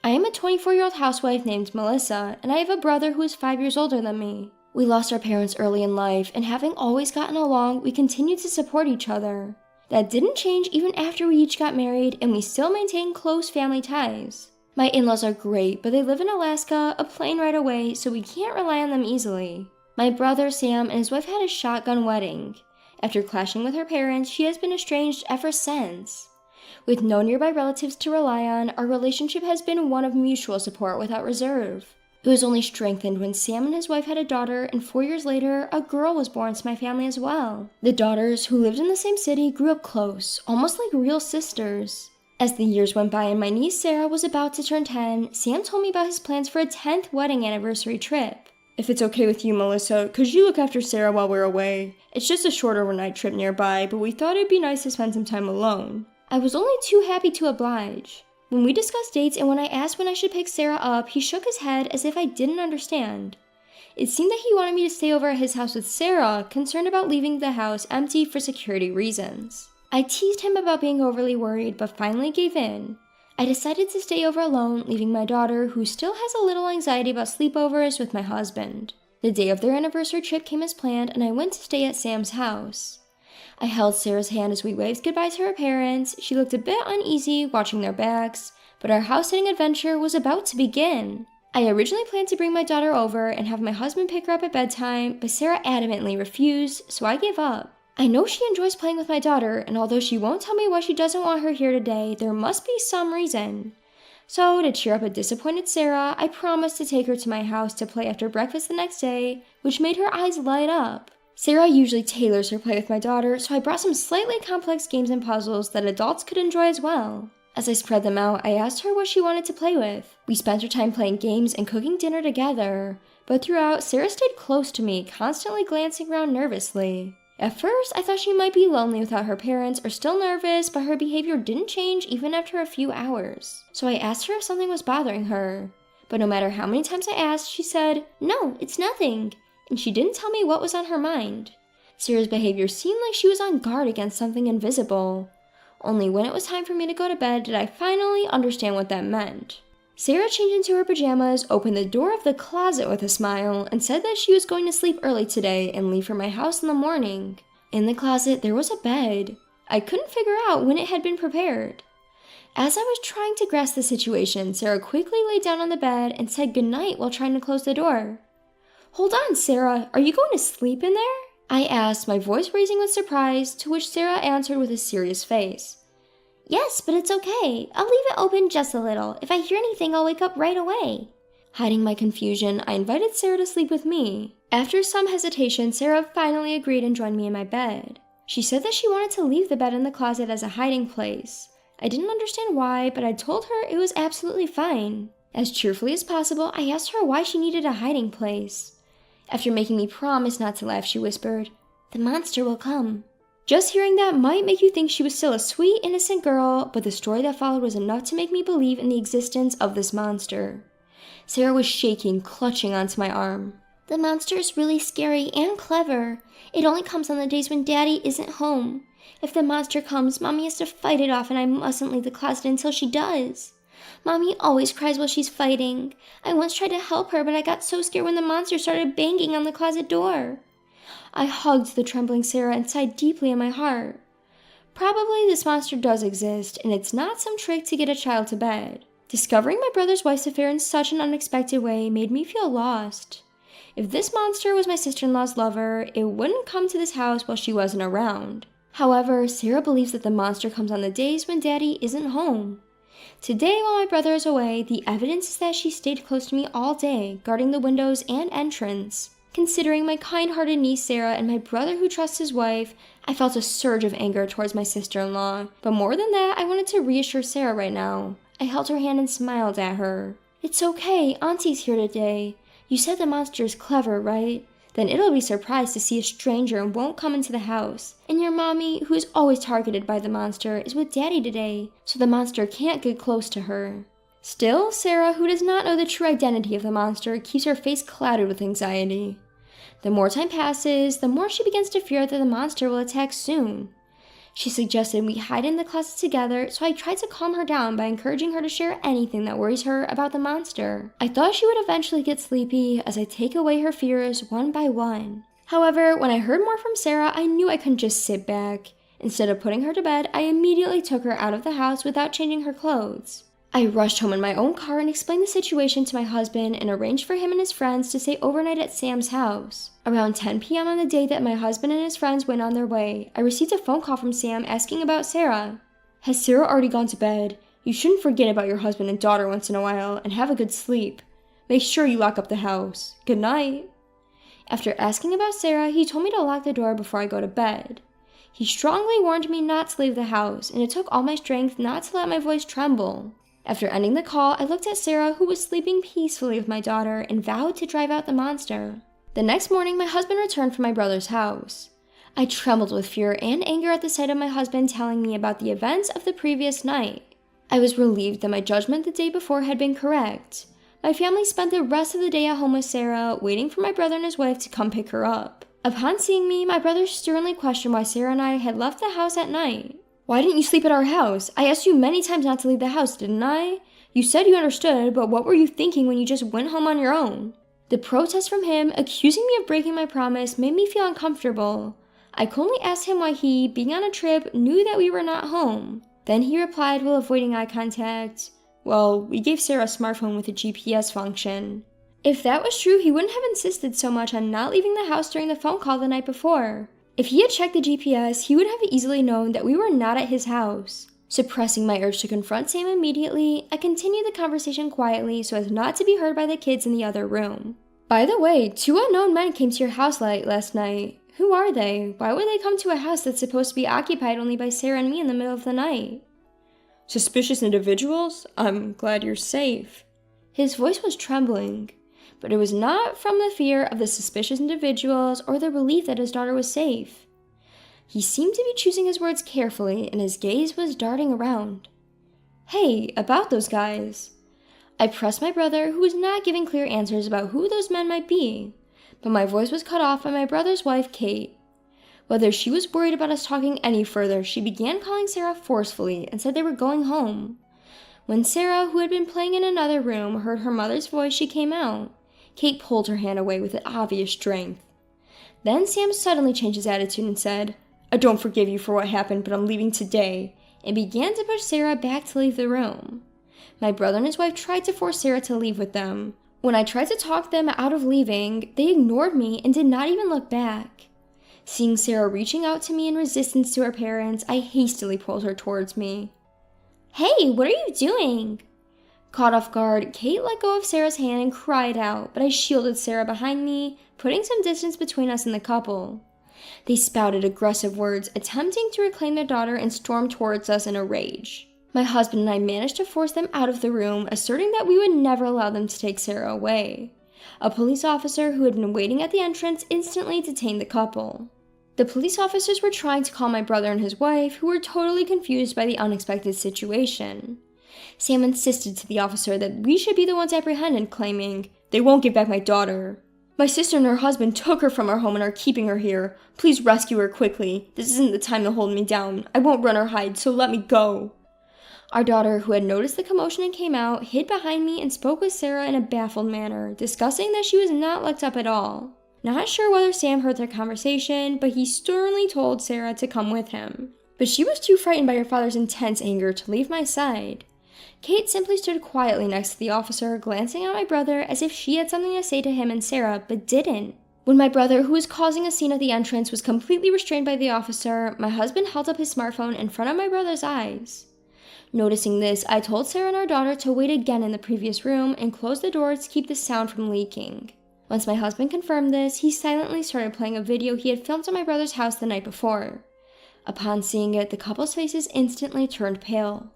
I am a 24-year-old housewife named Melissa, and I have a brother who is 5 years older than me. We lost our parents early in life, and having always gotten along, we continued to support each other. That didn't change even after we each got married, and we still maintain close family ties. My in-laws are great, but they live in Alaska, a plane ride away, so we can't rely on them easily. My brother Sam and his wife had a shotgun wedding. After clashing with her parents, she has been estranged ever since. With no nearby relatives to rely on, our relationship has been one of mutual support without reserve. It was only strengthened when Sam and his wife had a daughter, and 4 years later, a girl was born to my family as well. The daughters, who lived in the same city, grew up close, almost like real sisters. As the years went by and my niece Sarah was about to turn 10, Sam told me about his plans for a 10th wedding anniversary trip. If it's okay with you, Melissa, could you look after Sarah while we're away? It's just a short overnight trip nearby, but we thought it'd be nice to spend some time alone. I was only too happy to oblige. When we discussed dates and when I asked when I should pick Sarah up, he shook his head as if I didn't understand. It seemed that he wanted me to stay over at his house with Sarah, concerned about leaving the house empty for security reasons. I teased him about being overly worried, but finally gave in. I decided to stay over alone, leaving my daughter, who still has a little anxiety about sleepovers, with my husband. The day of their anniversary trip came as planned, and I went to stay at Sam's house. I held Sarah's hand as we waved goodbye to her parents. She looked a bit uneasy, watching their backs, but our house-sitting adventure was about to begin. I originally planned to bring my daughter over and have my husband pick her up at bedtime, but Sarah adamantly refused, so I gave up. I know she enjoys playing with my daughter, and although she won't tell me why she doesn't want her here today, there must be some reason. So, to cheer up a disappointed Sarah, I promised to take her to my house to play after breakfast the next day, which made her eyes light up. Sarah usually tailors her play with my daughter, so I brought some slightly complex games and puzzles that adults could enjoy as well. As I spread them out, I asked her what she wanted to play with. We spent her time playing games and cooking dinner together, but throughout, Sarah stayed close to me, constantly glancing around nervously. At first, I thought she might be lonely without her parents or still nervous, but her behavior didn't change even after a few hours. So I asked her if something was bothering her. But no matter how many times I asked, she said, "No, it's nothing," and she didn't tell me what was on her mind. Sarah's behavior seemed like she was on guard against something invisible. Only when it was time for me to go to bed did I finally understand what that meant. Sarah changed into her pajamas, opened the door of the closet with a smile, and said that she was going to sleep early today and leave for my house in the morning. In the closet, there was a bed. I couldn't figure out when it had been prepared. As I was trying to grasp the situation, Sarah quickly lay down on the bed and said goodnight while trying to close the door. "Hold on, Sarah, are you going to sleep in there?" I asked, my voice raising with surprise, to which Sarah answered with a serious face. "Yes, but it's okay. I'll leave it open just a little. If I hear anything, I'll wake up right away." Hiding my confusion, I invited Sarah to sleep with me. After some hesitation, Sarah finally agreed and joined me in my bed. She said that she wanted to leave the bed in the closet as a hiding place. I didn't understand why, but I told her it was absolutely fine. As cheerfully as possible, I asked her why she needed a hiding place. After making me promise not to laugh, she whispered, "The monster will come." Just hearing that might make you think she was still a sweet, innocent girl, but the story that followed was enough to make me believe in the existence of this monster. Sarah was shaking, clutching onto my arm. "The monster is really scary and clever. It only comes on the days when Daddy isn't home. If the monster comes, Mommy has to fight it off and I mustn't leave the closet until she does. Mommy always cries while she's fighting. I once tried to help her, but I got so scared when the monster started banging on the closet door." I hugged the trembling Sarah and sighed deeply in my heart. Probably this monster does exist, and it's not some trick to get a child to bed. Discovering my brother's wife's affair in such an unexpected way made me feel lost. If this monster was my sister-in-law's lover, it wouldn't come to this house while she wasn't around. However, Sarah believes that the monster comes on the days when Daddy isn't home. Today, while my brother is away, the evidence is that she stayed close to me all day, guarding the windows and entrance. Considering my kind-hearted niece Sarah and my brother who trusts his wife, I felt a surge of anger towards my sister-in-law. But more than that, I wanted to reassure Sarah right now. I held her hand and smiled at her. "It's okay, Auntie's here today. You said the monster is clever, right? Then it'll be surprised to see a stranger and won't come into the house. And your mommy, who is always targeted by the monster, is with Daddy today, so the monster can't get close to her." Still, Sarah, who does not know the true identity of the monster, keeps her face clouded with anxiety. The more time passes, the more she begins to fear that the monster will attack soon. She suggested we hide in the closet together, so I tried to calm her down by encouraging her to share anything that worries her about the monster. I thought she would eventually get sleepy as I take away her fears one by one. However, when I heard more from Sarah, I knew I couldn't just sit back. Instead of putting her to bed, I immediately took her out of the house without changing her clothes. I rushed home in my own car and explained the situation to my husband and arranged for him and his friends to stay overnight at Sam's house. Around 10 p.m. on the day that my husband and his friends went on their way, I received a phone call from Sam asking about Sarah. "Has Sarah already gone to bed? You shouldn't forget about your husband and daughter once in a while and have a good sleep. Make sure you lock up the house. Good night." After asking about Sarah, he told me to lock the door before I go to bed. He strongly warned me not to leave the house, and it took all my strength not to let my voice tremble. After ending the call, I looked at Sarah, who was sleeping peacefully with my daughter, and vowed to drive out the monster. The next morning, my husband returned from my brother's house. I trembled with fear and anger at the sight of my husband telling me about the events of the previous night. I was relieved that my judgment the day before had been correct. My family spent the rest of the day at home with Sarah, waiting for my brother and his wife to come pick her up. Upon seeing me, my brother sternly questioned why Sarah and I had left the house at night. "Why didn't you sleep at our house? I asked you many times not to leave the house, didn't I? You said you understood, but what were you thinking when you just went home on your own?" The protest from him, accusing me of breaking my promise, made me feel uncomfortable. I coldly asked him why he, being on a trip, knew that we were not home. Then he replied while avoiding eye contact, "Well, we gave Sarah a smartphone with a GPS function." If that was true, he wouldn't have insisted so much on not leaving the house during the phone call the night before. If he had checked the GPS, he would have easily known that we were not at his house. Suppressing my urge to confront Sam immediately, I continued the conversation quietly so as not to be heard by the kids in the other room. "By the way, 2 unknown men came to your house late last night. Who are they? Why would they come to a house that's supposed to be occupied only by Sarah and me in the middle of the night?" "Suspicious individuals? I'm glad you're safe." His voice was trembling, but it was not from the fear of the suspicious individuals or the relief that his daughter was safe. He seemed to be choosing his words carefully, and his gaze was darting around. "Hey, about those guys." I pressed my brother, who was not giving clear answers about who those men might be, but my voice was cut off by my brother's wife, Kate. Whether she was worried about us talking any further, she began calling Sarah forcefully and said they were going home. When Sarah, who had been playing in another room, heard her mother's voice, she came out. Kate pulled her hand away with obvious strength. Then Sam suddenly changed his attitude and said, "I don't forgive you for what happened, but I'm leaving today," and began to push Sarah back to leave the room. My brother and his wife tried to force Sarah to leave with them. When I tried to talk them out of leaving, they ignored me and did not even look back. Seeing Sarah reaching out to me in resistance to her parents, I hastily pulled her towards me. "Hey, what are you doing?" Caught off guard, Kate let go of Sarah's hand and cried out, but I shielded Sarah behind me, putting some distance between us and the couple. They spouted aggressive words, attempting to reclaim their daughter, and stormed towards us in a rage. My husband and I managed to force them out of the room, asserting that we would never allow them to take Sarah away. A police officer who had been waiting at the entrance instantly detained the couple. The police officers were trying to calm my brother and his wife, who were totally confused by the unexpected situation. Sam insisted to the officer that we should be the ones apprehended, claiming, "They won't give back my daughter. My sister and her husband took her from our home and are keeping her here. Please rescue her quickly. This isn't the time to hold me down. I won't run or hide, so let me go." Our daughter, who had noticed the commotion and came out, hid behind me and spoke with Sarah in a baffled manner, discussing that she was not locked up at all. Not sure whether Sam heard their conversation, but he sternly told Sarah to come with him. But she was too frightened by her father's intense anger to leave my side. Kate simply stood quietly next to the officer, glancing at my brother as if she had something to say to him and Sarah, but didn't. When my brother, who was causing a scene at the entrance, was completely restrained by the officer, my husband held up his smartphone in front of my brother's eyes. Noticing this, I told Sarah and our daughter to wait again in the previous room and close the door to keep the sound from leaking. Once my husband confirmed this, he silently started playing a video he had filmed at my brother's house the night before. Upon seeing it, the couple's faces instantly turned pale.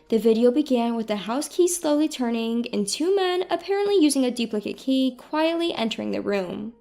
The video began with the house key slowly turning and two men, apparently using a duplicate key, quietly entering the room.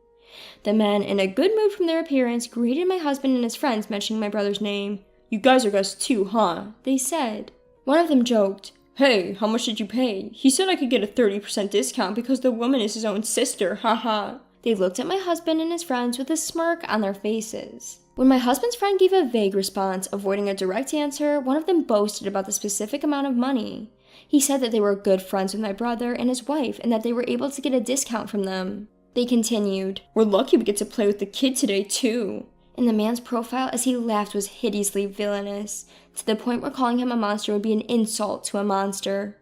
The men, in a good mood from their appearance, greeted my husband and his friends, mentioning my brother's name. "You guys are guests too, huh?" they said. One of them joked, "Hey, how much did you pay? He said I could get a 30% discount because the woman is his own sister, haha." They looked at my husband and his friends with a smirk on their faces. When my husband's friend gave a vague response, avoiding a direct answer, one of them boasted about the specific amount of money. He said that they were good friends with my brother and his wife and that they were able to get a discount from them. They continued, "We're lucky we get to play with the kid today, too." And the man's profile as he laughed was hideously villainous, to the point where calling him a monster would be an insult to a monster.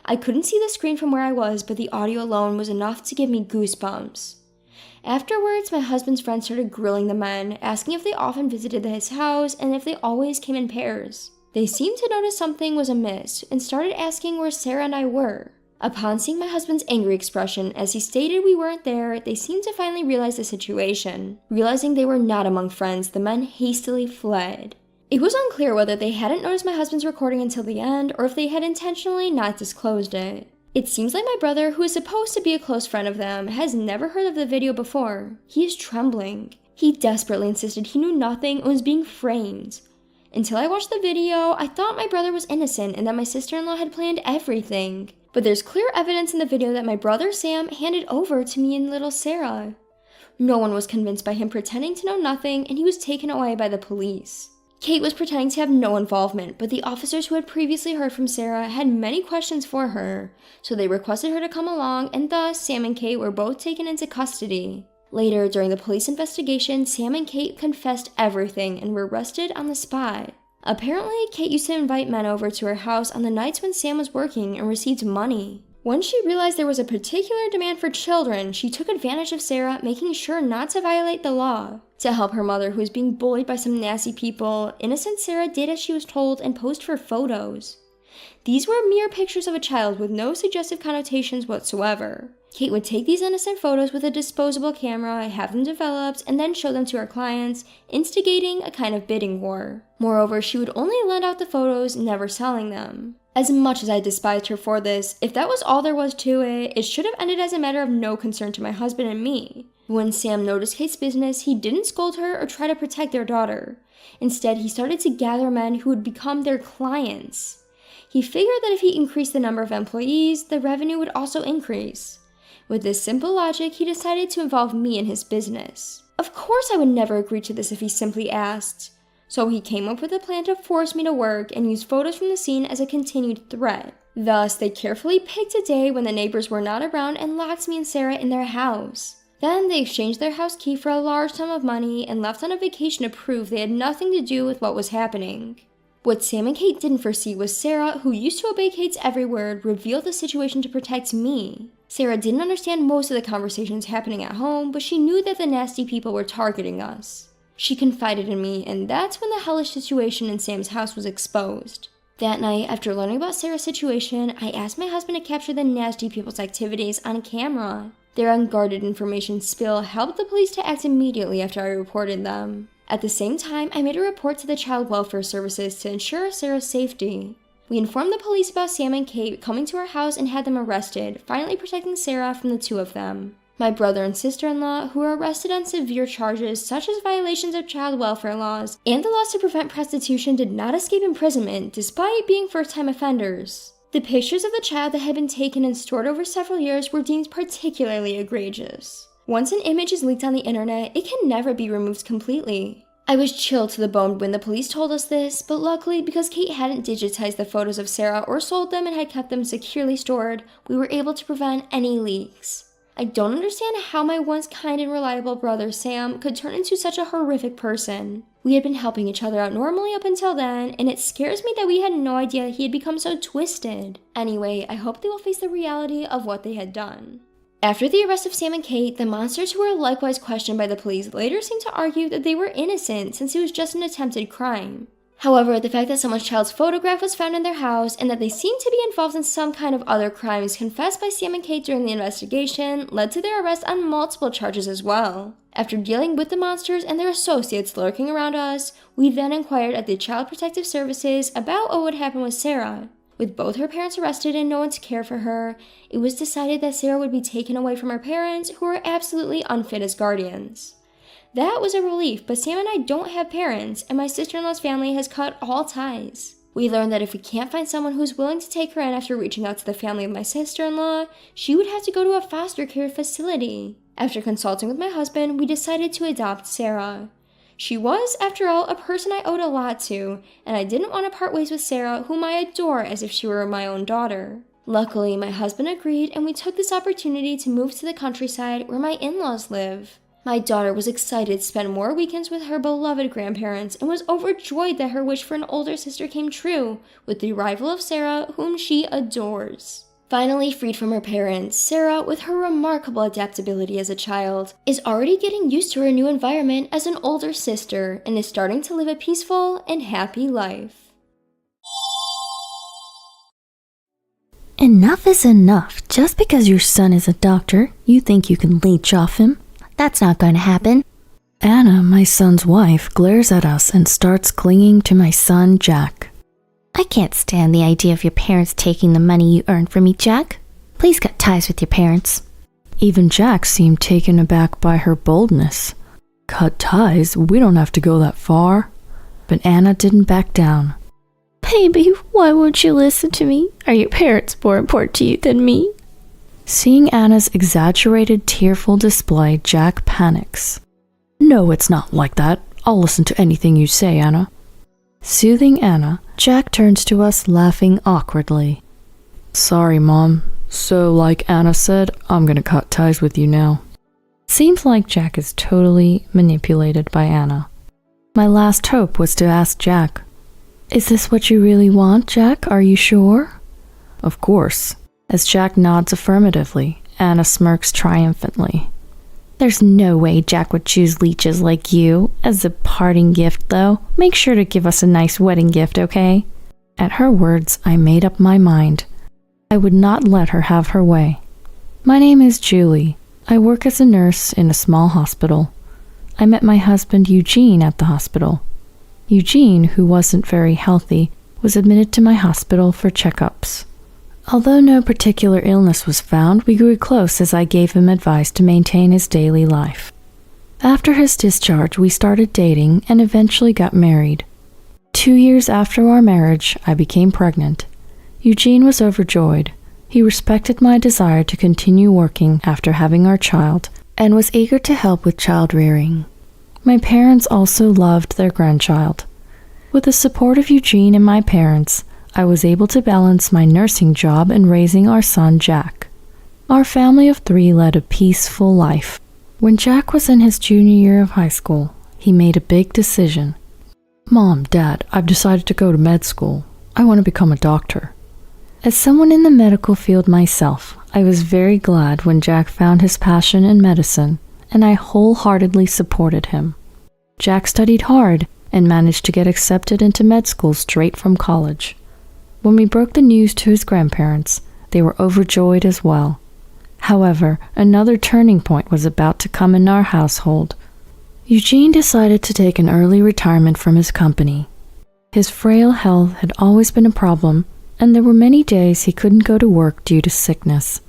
I couldn't see the screen from where I was, but the audio alone was enough to give me goosebumps. Afterwards, my husband's friend started grilling the men, asking if they often visited his house and if they always came in pairs. They seemed to notice something was amiss and started asking where Sarah and I were. Upon seeing my husband's angry expression as he stated we weren't there, they seemed to finally realize the situation. Realizing they were not among friends, the men hastily fled. It was unclear whether they hadn't noticed my husband's recording until the end or if they had intentionally not disclosed it. It seems like my brother, who is supposed to be a close friend of them, has never heard of the video before. He is trembling. He desperately insisted he knew nothing and was being framed. Until I watched the video, I thought my brother was innocent and that my sister-in-law had planned everything. But there's clear evidence in the video that my brother Sam handed over to me and little Sarah. No one was convinced by him pretending to know nothing, and he was taken away by the police. Kate was pretending to have no involvement, but the officers who had previously heard from Sarah had many questions for her, so they requested her to come along, and thus Sam and Kate were both taken into custody. Later, during the police investigation, Sam and Kate confessed everything and were arrested on the spot. Apparently, Kate used to invite men over to her house on the nights when Sam was working and received money. Once she realized there was a particular demand for children, she took advantage of Sarah, making sure not to violate the law. To help her mother, who was being bullied by some nasty people, innocent Sarah did as she was told and posed for photos. These were mere pictures of a child with no suggestive connotations whatsoever. Kate would take these innocent photos with a disposable camera, have them developed, and then show them to her clients, instigating a kind of bidding war. Moreover, she would only lend out the photos, never selling them. As much as I despised her for this, if that was all there was to it, it should have ended as a matter of no concern to my husband and me. When Sam noticed Kate's business, he didn't scold her or try to protect their daughter. Instead, he started to gather men who would become their clients. He figured that if he increased the number of employees, the revenue would also increase. With this simple logic, he decided to involve me in his business. Of course I would never agree to this if he simply asked. So he came up with a plan to force me to work and use photos from the scene as a continued threat. Thus, they carefully picked a day when the neighbors were not around and locked me and Sarah in their house. Then they exchanged their house key for a large sum of money and left on a vacation to prove they had nothing to do with what was happening. What Sam and Kate didn't foresee was Sarah, who used to obey Kate's every word, revealed the situation to protect me. Sarah didn't understand most of the conversations happening at home, but she knew that the nasty people were targeting us. She confided in me, and that's when the hellish situation in Sam's house was exposed. That night, after learning about Sarah's situation, I asked my husband to capture the nasty people's activities on camera. Their unguarded information spill helped the police to act immediately after I reported them. At the same time, I made a report to the Child Welfare Services to ensure Sarah's safety. We informed the police about Sam and Kate coming to our house and had them arrested, finally protecting Sarah from the two of them. My brother and sister-in-law, who were arrested on severe charges such as violations of child welfare laws and the laws to prevent prostitution, did not escape imprisonment despite being first-time offenders. The pictures of the child that had been taken and stored over several years were deemed particularly egregious. Once an image is leaked on the internet, it can never be removed completely. I was chilled to the bone when the police told us this, but luckily, because Kate hadn't digitized the photos of Sarah or sold them and had kept them securely stored, we were able to prevent any leaks. I don't understand how my once kind and reliable brother Sam could turn into such a horrific person. We had been helping each other out normally up until then, and it scares me that we had no idea he had become so twisted. Anyway, I hope they will face the reality of what they had done. After the arrest of Sam and Kate, the monsters who were likewise questioned by the police later seemed to argue that they were innocent since it was just an attempted crime. However, the fact that someone's child's photograph was found in their house and that they seemed to be involved in some kind of other crimes confessed by Sam and Kate during the investigation led to their arrest on multiple charges as well. After dealing with the monsters and their associates lurking around us, we then inquired at the Child Protective Services about what would happen with Sarah. With both her parents arrested and no one to care for her, it was decided that Sarah would be taken away from her parents, who were absolutely unfit as guardians. That was a relief, but Sam and I don't have parents, and my sister-in-law's family has cut all ties. We learned that if we can't find someone who's willing to take her in after reaching out to the family of my sister-in-law, she would have to go to a foster care facility. After consulting with my husband, we decided to adopt Sarah. She was, after all, a person I owed a lot to, and I didn't want to part ways with Sarah, whom I adore as if she were my own daughter. Luckily, my husband agreed, and we took this opportunity to move to the countryside where my in-laws live. My daughter was excited to spend more weekends with her beloved grandparents and was overjoyed that her wish for an older sister came true with the arrival of Sarah, whom she adores. Finally freed from her parents, Sarah, with her remarkable adaptability as a child, is already getting used to her new environment as an older sister and is starting to live a peaceful and happy life. Enough is enough. Just because your son is a doctor, you think you can leech off him? That's not going to happen. Anna, my son's wife, glares at us and starts clinging to my son, Jack. I can't stand the idea of your parents taking the money you earned from me, Jack. Please cut ties with your parents. Even Jack seemed taken aback by her boldness. Cut ties? We don't have to go that far. But Anna didn't back down. Baby, why won't you listen to me? Are your parents more important to you than me? Seeing Anna's exaggerated, tearful display, Jack panics. No, it's not like that. I'll listen to anything you say, Anna. Soothing Anna, Jack turns to us, laughing awkwardly. Sorry, Mom. So, like Anna said, I'm gonna cut ties with you now. Seems like Jack is totally manipulated by Anna. My last hope was to ask Jack, is this what you really want, Jack? Are you sure? Of course. As Jack nods affirmatively, Anna smirks triumphantly. There's no way Jack would choose leeches like you. As a parting gift, though, make sure to give us a nice wedding gift, okay? At her words, I made up my mind. I would not let her have her way. My name is Julie. I work as a nurse in a small hospital. I met my husband Eugene at the hospital. Eugene, who wasn't very healthy, was admitted to my hospital for checkups. Although no particular illness was found, we grew close as I gave him advice to maintain his daily life. After his discharge, we started dating and eventually got married. 2 years after our marriage, I became pregnant. Eugene was overjoyed. He respected my desire to continue working after having our child and was eager to help with child rearing. My parents also loved their grandchild. With the support of Eugene and my parents, I was able to balance my nursing job and raising our son Jack. Our family of 3 led a peaceful life. When Jack was in his junior year of high school, he made a big decision. "Mom, Dad, I've decided to go to med school. I want to become a doctor." As someone in the medical field myself, I was very glad when Jack found his passion in medicine, and I wholeheartedly supported him. Jack studied hard and managed to get accepted into med school straight from college. When we broke the news to his grandparents, they were overjoyed as well. However, another turning point was about to come in our household. Eugene decided to take an early retirement from his company. His frail health had always been a problem, and there were many days he couldn't go to work due to sickness.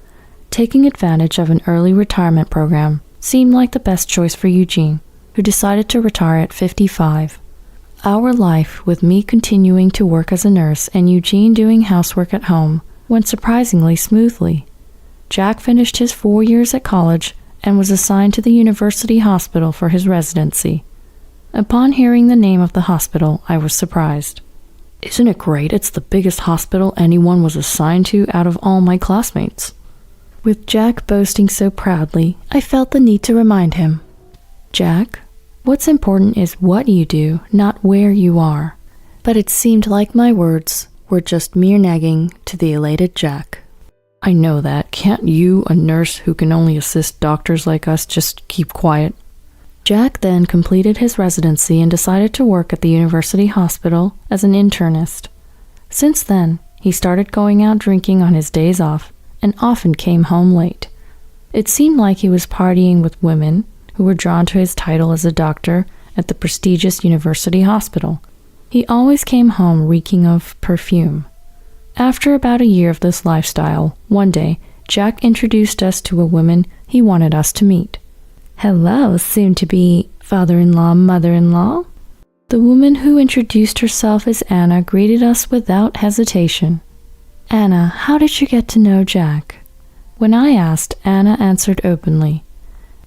Taking advantage of an early retirement program seemed like the best choice for Eugene, who decided to retire at 55. Our life, with me continuing to work as a nurse and Eugene doing housework at home, went surprisingly smoothly. Jack finished his 4 years at college and was assigned to the university hospital for his residency. Upon hearing the name of the hospital, I was surprised. "Isn't it great? It's the biggest hospital anyone was assigned to out of all my classmates." With Jack boasting so proudly, I felt the need to remind him. "Jack, what's important is what you do, not where you are." But it seemed like my words were just mere nagging to the elated Jack. "I know that. Can't you, a nurse who can only assist doctors like us, just keep quiet?" Jack then completed his residency and decided to work at the university hospital as an internist. Since then, he started going out drinking on his days off and often came home late. It seemed like he was partying with women who were drawn to his title as a doctor at the prestigious university hospital. He always came home reeking of perfume. After about a year of this lifestyle, one day, Jack introduced us to a woman he wanted us to meet. "Hello, soon-to-be father-in-law, mother-in-law." The woman who introduced herself as Anna greeted us without hesitation. "Anna, how did you get to know Jack?" When I asked, Anna answered openly.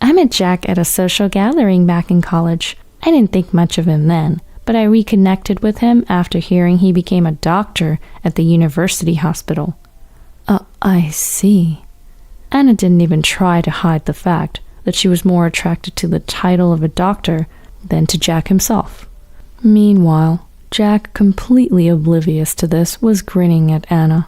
"I met Jack at a social gathering back in college. I didn't think much of him then, but I reconnected with him after hearing he became a doctor at the university hospital." I see." Anna didn't even try to hide the fact that she was more attracted to the title of a doctor than to Jack himself. Meanwhile, Jack, completely oblivious to this, was grinning at Anna.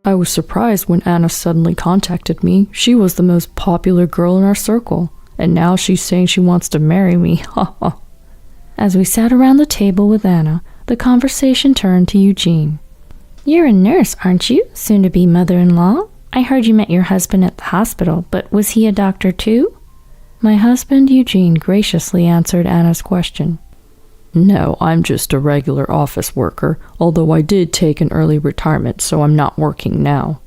"I was surprised when Anna suddenly contacted me. She was the most popular girl in our circle, and now she's saying she wants to marry me. Ha ha." As we sat around the table with Anna, the conversation turned to Eugene. "You're a nurse, aren't you? Soon-to-be mother-in-law? I heard you met your husband at the hospital, but was he a doctor too?" My husband, Eugene, graciously answered Anna's question. "No, I'm just a regular office worker, although I did take an early retirement, so I'm not working now."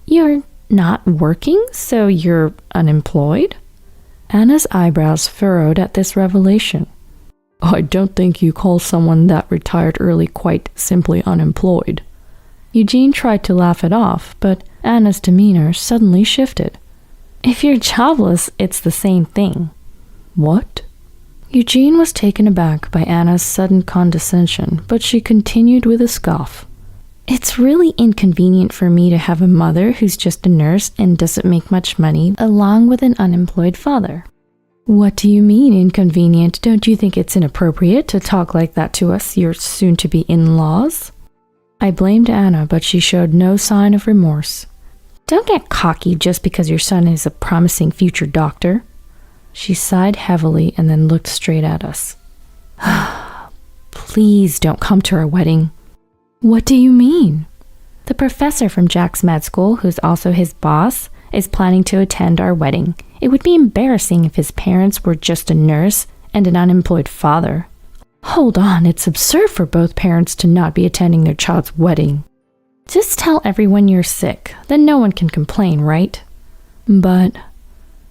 "You're not working? So you're unemployed?" Anna's eyebrows furrowed at this revelation. "I don't think you call someone that retired early quite simply unemployed." Eugene tried to laugh it off, but Anna's demeanor suddenly shifted. "If you're jobless, it's the same thing." "What?" Eugene was taken aback by Anna's sudden condescension, but she continued with a scoff. "It's really inconvenient for me to have a mother who's just a nurse and doesn't make much money, along with an unemployed father." "What do you mean inconvenient? Don't you think it's inappropriate to talk like that to us, your soon-to-be in-laws?" I blamed Anna, but she showed no sign of remorse. "Don't get cocky just because your son is a promising future doctor." She sighed heavily and then looked straight at us. "Please don't come to our wedding." "What do you mean?" "The professor from Jack's med school, who's also his boss, is planning to attend our wedding. It would be embarrassing if his parents were just a nurse and an unemployed father." "Hold on, it's absurd for both parents to not be attending their child's wedding." "Just tell everyone you're sick, then no one can complain, right?" "But..."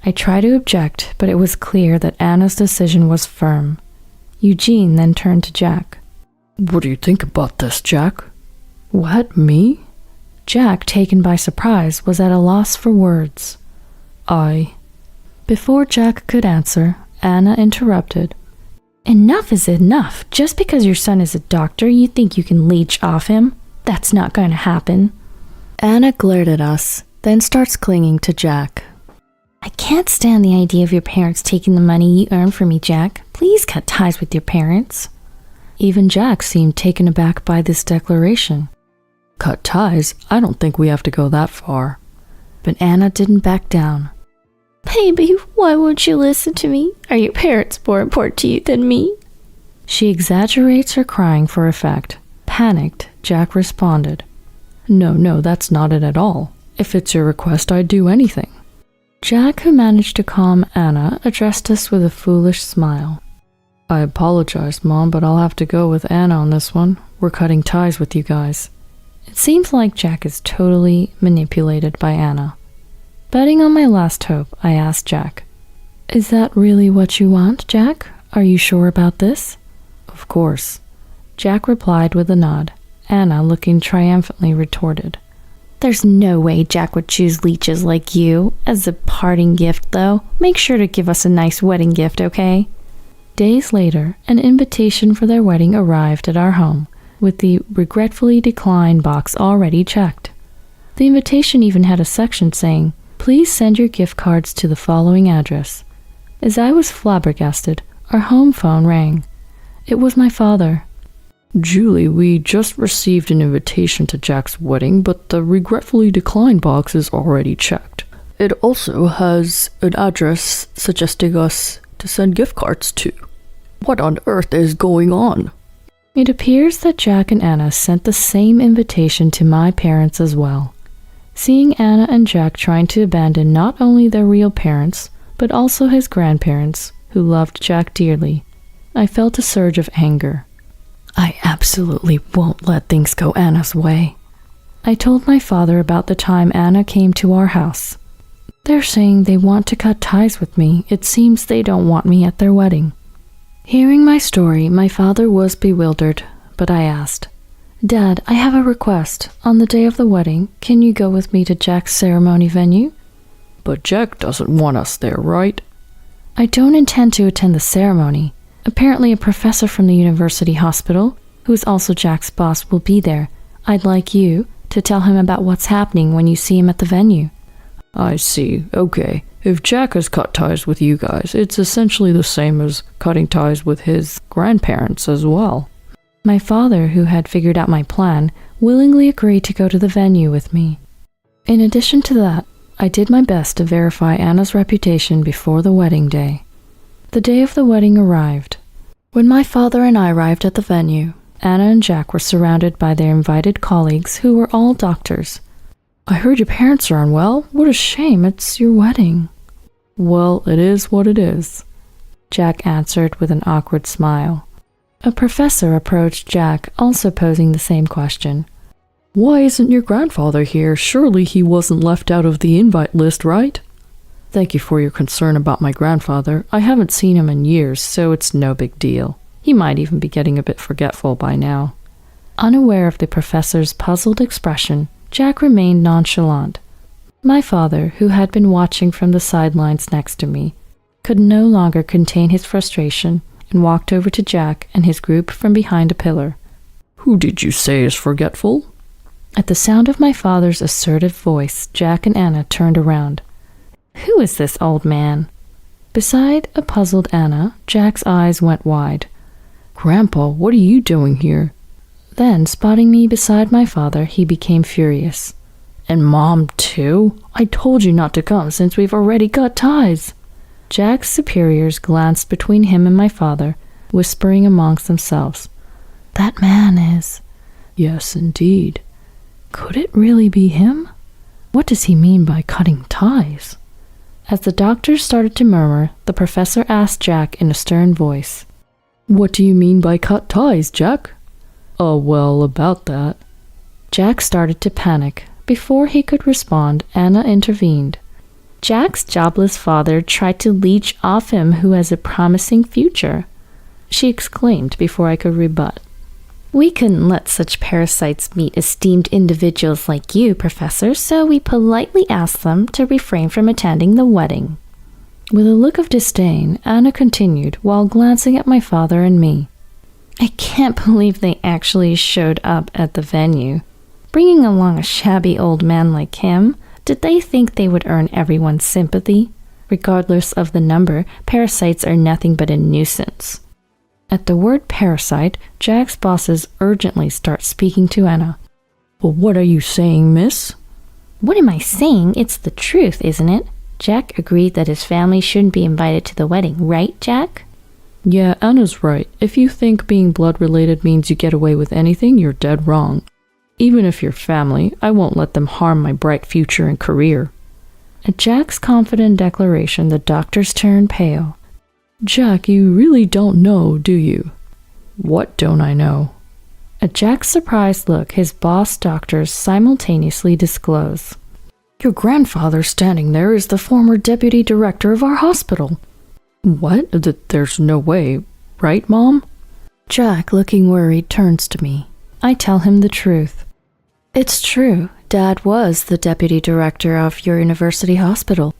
I tried to object, but it was clear that Anna's decision was firm. Eugene then turned to Jack. "What do you think about this, Jack?" "What, me?" Jack, taken by surprise, was at a loss for words. Before Jack could answer, Anna interrupted. Enough is enough. Just because your son is a doctor, you think you can leech off him? That's not going to happen. Anna glared at us, then starts clinging to Jack. I can't stand the idea of your parents taking the money you earn from me, Jack. Please cut ties with your parents. Even Jack seemed taken aback by this declaration. Cut ties? I don't think we have to go that far. But Anna didn't back down. Baby, why won't you listen to me? Are your parents more important to you than me? She exaggerates her crying for effect. Panicked, Jack responded. No, that's not it at all. If it's your request, I'd do anything. Jack, who managed to calm Anna, addressed us with a foolish smile. I apologize, Mom, but I'll have to go with Anna on this one. We're cutting ties with you guys. It seems like Jack is totally manipulated by Anna. Betting on my last hope, I asked Jack, Is that really what you want, Jack? Are you sure about this? Of course. Jack replied with a nod. Anna, looking triumphantly, retorted, There's no way Jack would choose leeches like you. As a parting gift, though, make sure to give us a nice wedding gift, okay? Days later, an invitation for their wedding arrived at our home, with the regretfully declined box already checked. The invitation even had a section saying, Please send your gift cards to the following address. As I was flabbergasted, our home phone rang. It was my father. Julie, we just received an invitation to Jack's wedding, but the regretfully declined box is already checked. It also has an address suggesting us to send gift cards to. What on earth is going on? It appears that Jack and Anna sent the same invitation to my parents as well. Seeing Anna and Jack trying to abandon not only their real parents, but also his grandparents, who loved Jack dearly, I felt a surge of anger. I absolutely won't let things go Anna's way. I told my father about the time Anna came to our house. They're saying they want to cut ties with me. It seems they don't want me at their wedding. Hearing my story, my father was bewildered, but I asked, Dad, I have a request. On the day of the wedding, can you go with me to Jack's ceremony venue? But Jack doesn't want us there, right? I don't intend to attend the ceremony. Apparently a professor from the university hospital, who is also Jack's boss, will be there. I'd like you to tell him about what's happening when you see him at the venue. I see. Okay. If Jack has cut ties with you guys, it's essentially the same as cutting ties with his grandparents as well. My father, who had figured out my plan, willingly agreed to go to the venue with me. In addition to that, I did my best to verify Anna's reputation before the wedding day. The day of the wedding arrived. When my father and I arrived at the venue, Anna and Jack were surrounded by their invited colleagues who were all doctors. I heard your parents are unwell. What a shame, it's your wedding. Well, it is what it is, Jack answered with an awkward smile. A professor approached Jack, also posing the same question. Why isn't your grandfather here? Surely he wasn't left out of the invite list, right? Thank you for your concern about my grandfather. I haven't seen him in years, so it's no big deal. He might even be getting a bit forgetful by now. Unaware of the professor's puzzled expression, Jack remained nonchalant. My father, who had been watching from the sidelines next to me, could no longer contain his frustration and walked over to Jack and his group from behind a pillar. Who did you say is forgetful? At the sound of my father's assertive voice, Jack and Anna turned around. Who is this old man? Beside a puzzled Anna, Jack's eyes went wide. Grandpa, what are you doing here? Then, spotting me beside my father, he became furious. And Mom, too? I told you not to come since we've already cut ties. Jack's superiors glanced between him and my father, whispering amongst themselves. That man is... Yes, indeed. Could it really be him? What does he mean by cutting ties? As the doctors started to murmur, the professor asked Jack in a stern voice. What do you mean by cut ties, Jack? Oh, well, about that. Jack started to panic. Before he could respond, Anna intervened. Jack's jobless father tried to leech off him who has a promising future, she exclaimed before I could rebut. We couldn't let such parasites meet esteemed individuals like you, Professor, so we politely asked them to refrain from attending the wedding. With a look of disdain, Anna continued while glancing at my father and me. I can't believe they actually showed up at the venue. Bringing along a shabby old man like him, did they think they would earn everyone's sympathy? Regardless of the number, parasites are nothing but a nuisance. At the word parasite, Jack's bosses urgently start speaking to Anna. Well, what are you saying, miss? What am I saying? It's the truth, isn't it? Jack agreed that his family shouldn't be invited to the wedding, right, Jack? Yeah, Anna's right. If you think being blood-related means you get away with anything, you're dead wrong. Even if you're family, I won't let them harm my bright future and career. At Jack's confident declaration, the doctors turned pale. Jack, you really don't know, do you? What don't I know? At Jack's surprised look, his boss doctors simultaneously disclose. Your grandfather standing there is the former deputy director of our hospital. What? There's no way, right, Mom? Jack, looking worried, turns to me. I tell him the truth. It's true. Dad was the deputy director of your university hospital.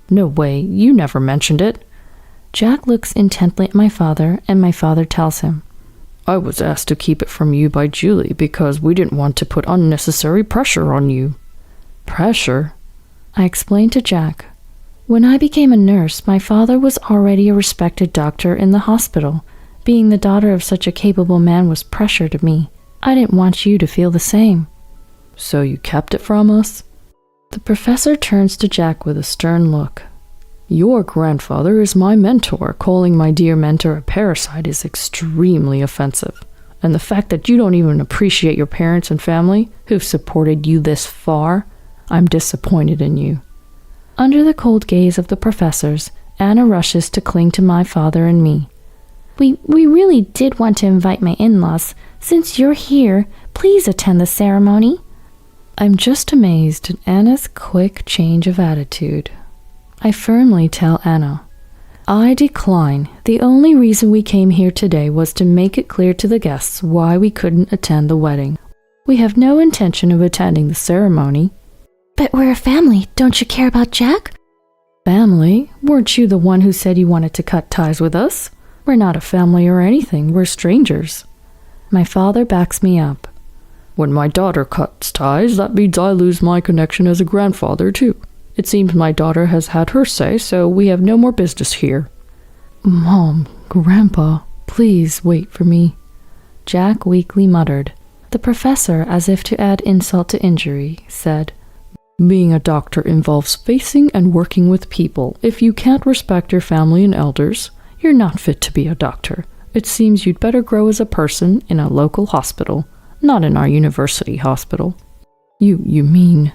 No way, you never mentioned it. Jack looks intently at my father, and my father tells him, I was asked to keep it from you by Julie because we didn't want to put unnecessary pressure on you. Pressure? I explained to Jack. When I became a nurse, my father was already a respected doctor in the hospital. Being the daughter of such a capable man was pressure to me. I didn't want you to feel the same. So you kept it from us? The professor turns to Jack with a stern look. Your grandfather is my mentor. Calling my dear mentor a parasite is extremely offensive. And the fact that you don't even appreciate your parents and family, who've supported you this far, I'm disappointed in you. Under the cold gaze of the professors, Anna rushes to cling to my father and me. We really did want to invite my in-laws. Since you're here, please attend the ceremony. I'm just amazed at Anna's quick change of attitude. I firmly tell Anna, I decline. The only reason we came here today was to make it clear to the guests why we couldn't attend the wedding. We have no intention of attending the ceremony. But we're a family. Don't you care about Jack? Family? Weren't you the one who said you wanted to cut ties with us? We're not a family or anything. We're strangers. My father backs me up. When my daughter cuts ties, that means I lose my connection as a grandfather, too. It seems my daughter has had her say, so we have no more business here. Mom, Grandpa, please wait for me. Jack weakly muttered. The professor, as if to add insult to injury, said, Being a doctor involves facing and working with people. If you can't respect your family and elders, you're not fit to be a doctor. It seems you'd better grow as a person in a local hospital, not in our university hospital. You mean...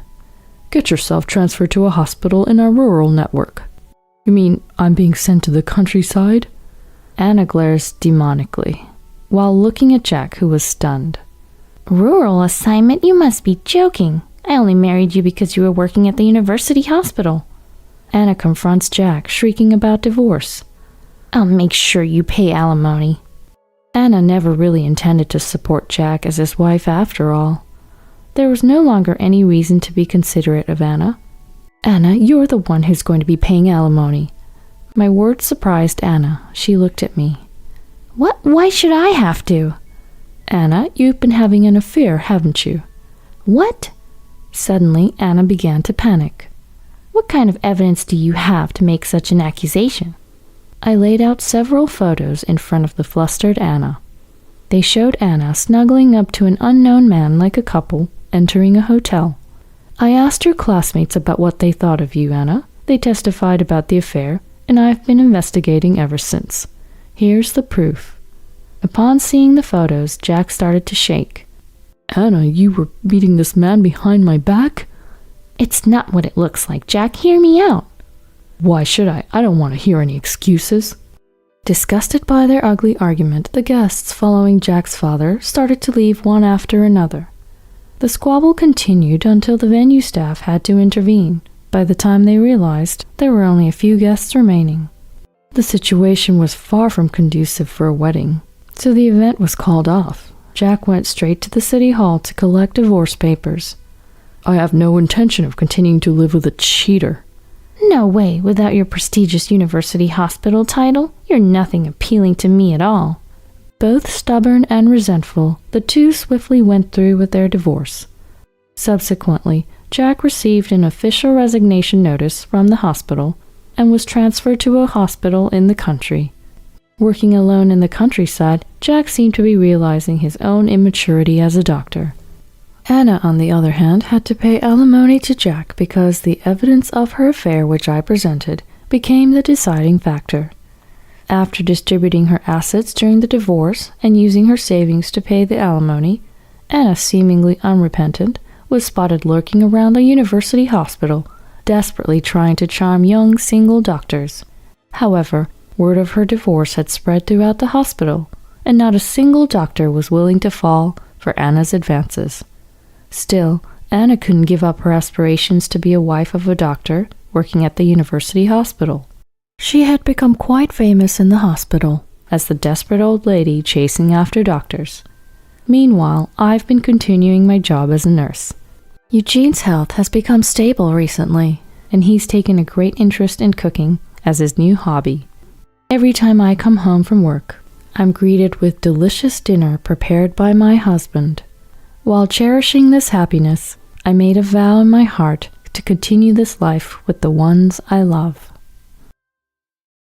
Get yourself transferred to a hospital in our rural network. You mean I'm being sent to the countryside? Anna glares demonically, while looking at Jack, who was stunned. Rural assignment? You must be joking. I only married you because you were working at the university hospital. Anna confronts Jack, shrieking about divorce. I'll make sure you pay alimony. Anna never really intended to support Jack as his wife after all. There was no longer any reason to be considerate of Anna. Anna, you're the one who's going to be paying alimony. My words surprised Anna. She looked at me. What? Why should I have to? Anna, you've been having an affair, haven't you? What? Suddenly, Anna began to panic. What kind of evidence do you have to make such an accusation? I laid out several photos in front of the flustered Anna. They showed Anna snuggling up to an unknown man like a couple, entering a hotel. I asked your classmates about what they thought of you, Anna. They testified about the affair, and I've been investigating ever since. Here's the proof. Upon seeing the photos, Jack started to shake. Anna, you were beating this man behind my back? It's not what it looks like, Jack. Hear me out. Why should I? I don't want to hear any excuses. Disgusted by their ugly argument, the guests, following Jack's father, started to leave one after another. The squabble continued until the venue staff had to intervene. By the time they realized, there were only a few guests remaining. The situation was far from conducive for a wedding, so the event was called off. Jack went straight to the city hall to collect divorce papers. I have no intention of continuing to live with a cheater. No way, without your prestigious university hospital title, you're nothing appealing to me at all. Both stubborn and resentful, the two swiftly went through with their divorce. Subsequently, Jack received an official resignation notice from the hospital and was transferred to a hospital in the country. Working alone in the countryside, Jack seemed to be realizing his own immaturity as a doctor. Anna, on the other hand, had to pay alimony to Jack because the evidence of her affair which I presented became the deciding factor. After distributing her assets during the divorce and using her savings to pay the alimony, Anna, seemingly unrepentant, was spotted lurking around the university hospital, desperately trying to charm young single doctors. However, word of her divorce had spread throughout the hospital, and not a single doctor was willing to fall for Anna's advances. Still, Anna couldn't give up her aspirations to be a wife of a doctor working at the university hospital. She had become quite famous in the hospital as the desperate old lady chasing after doctors. Meanwhile, I've been continuing my job as a nurse. Eugene's health has become stable recently, and he's taken a great interest in cooking as his new hobby. Every time I come home from work, I'm greeted with delicious dinner prepared by my husband. While cherishing this happiness, I made a vow in my heart to continue this life with the ones I love.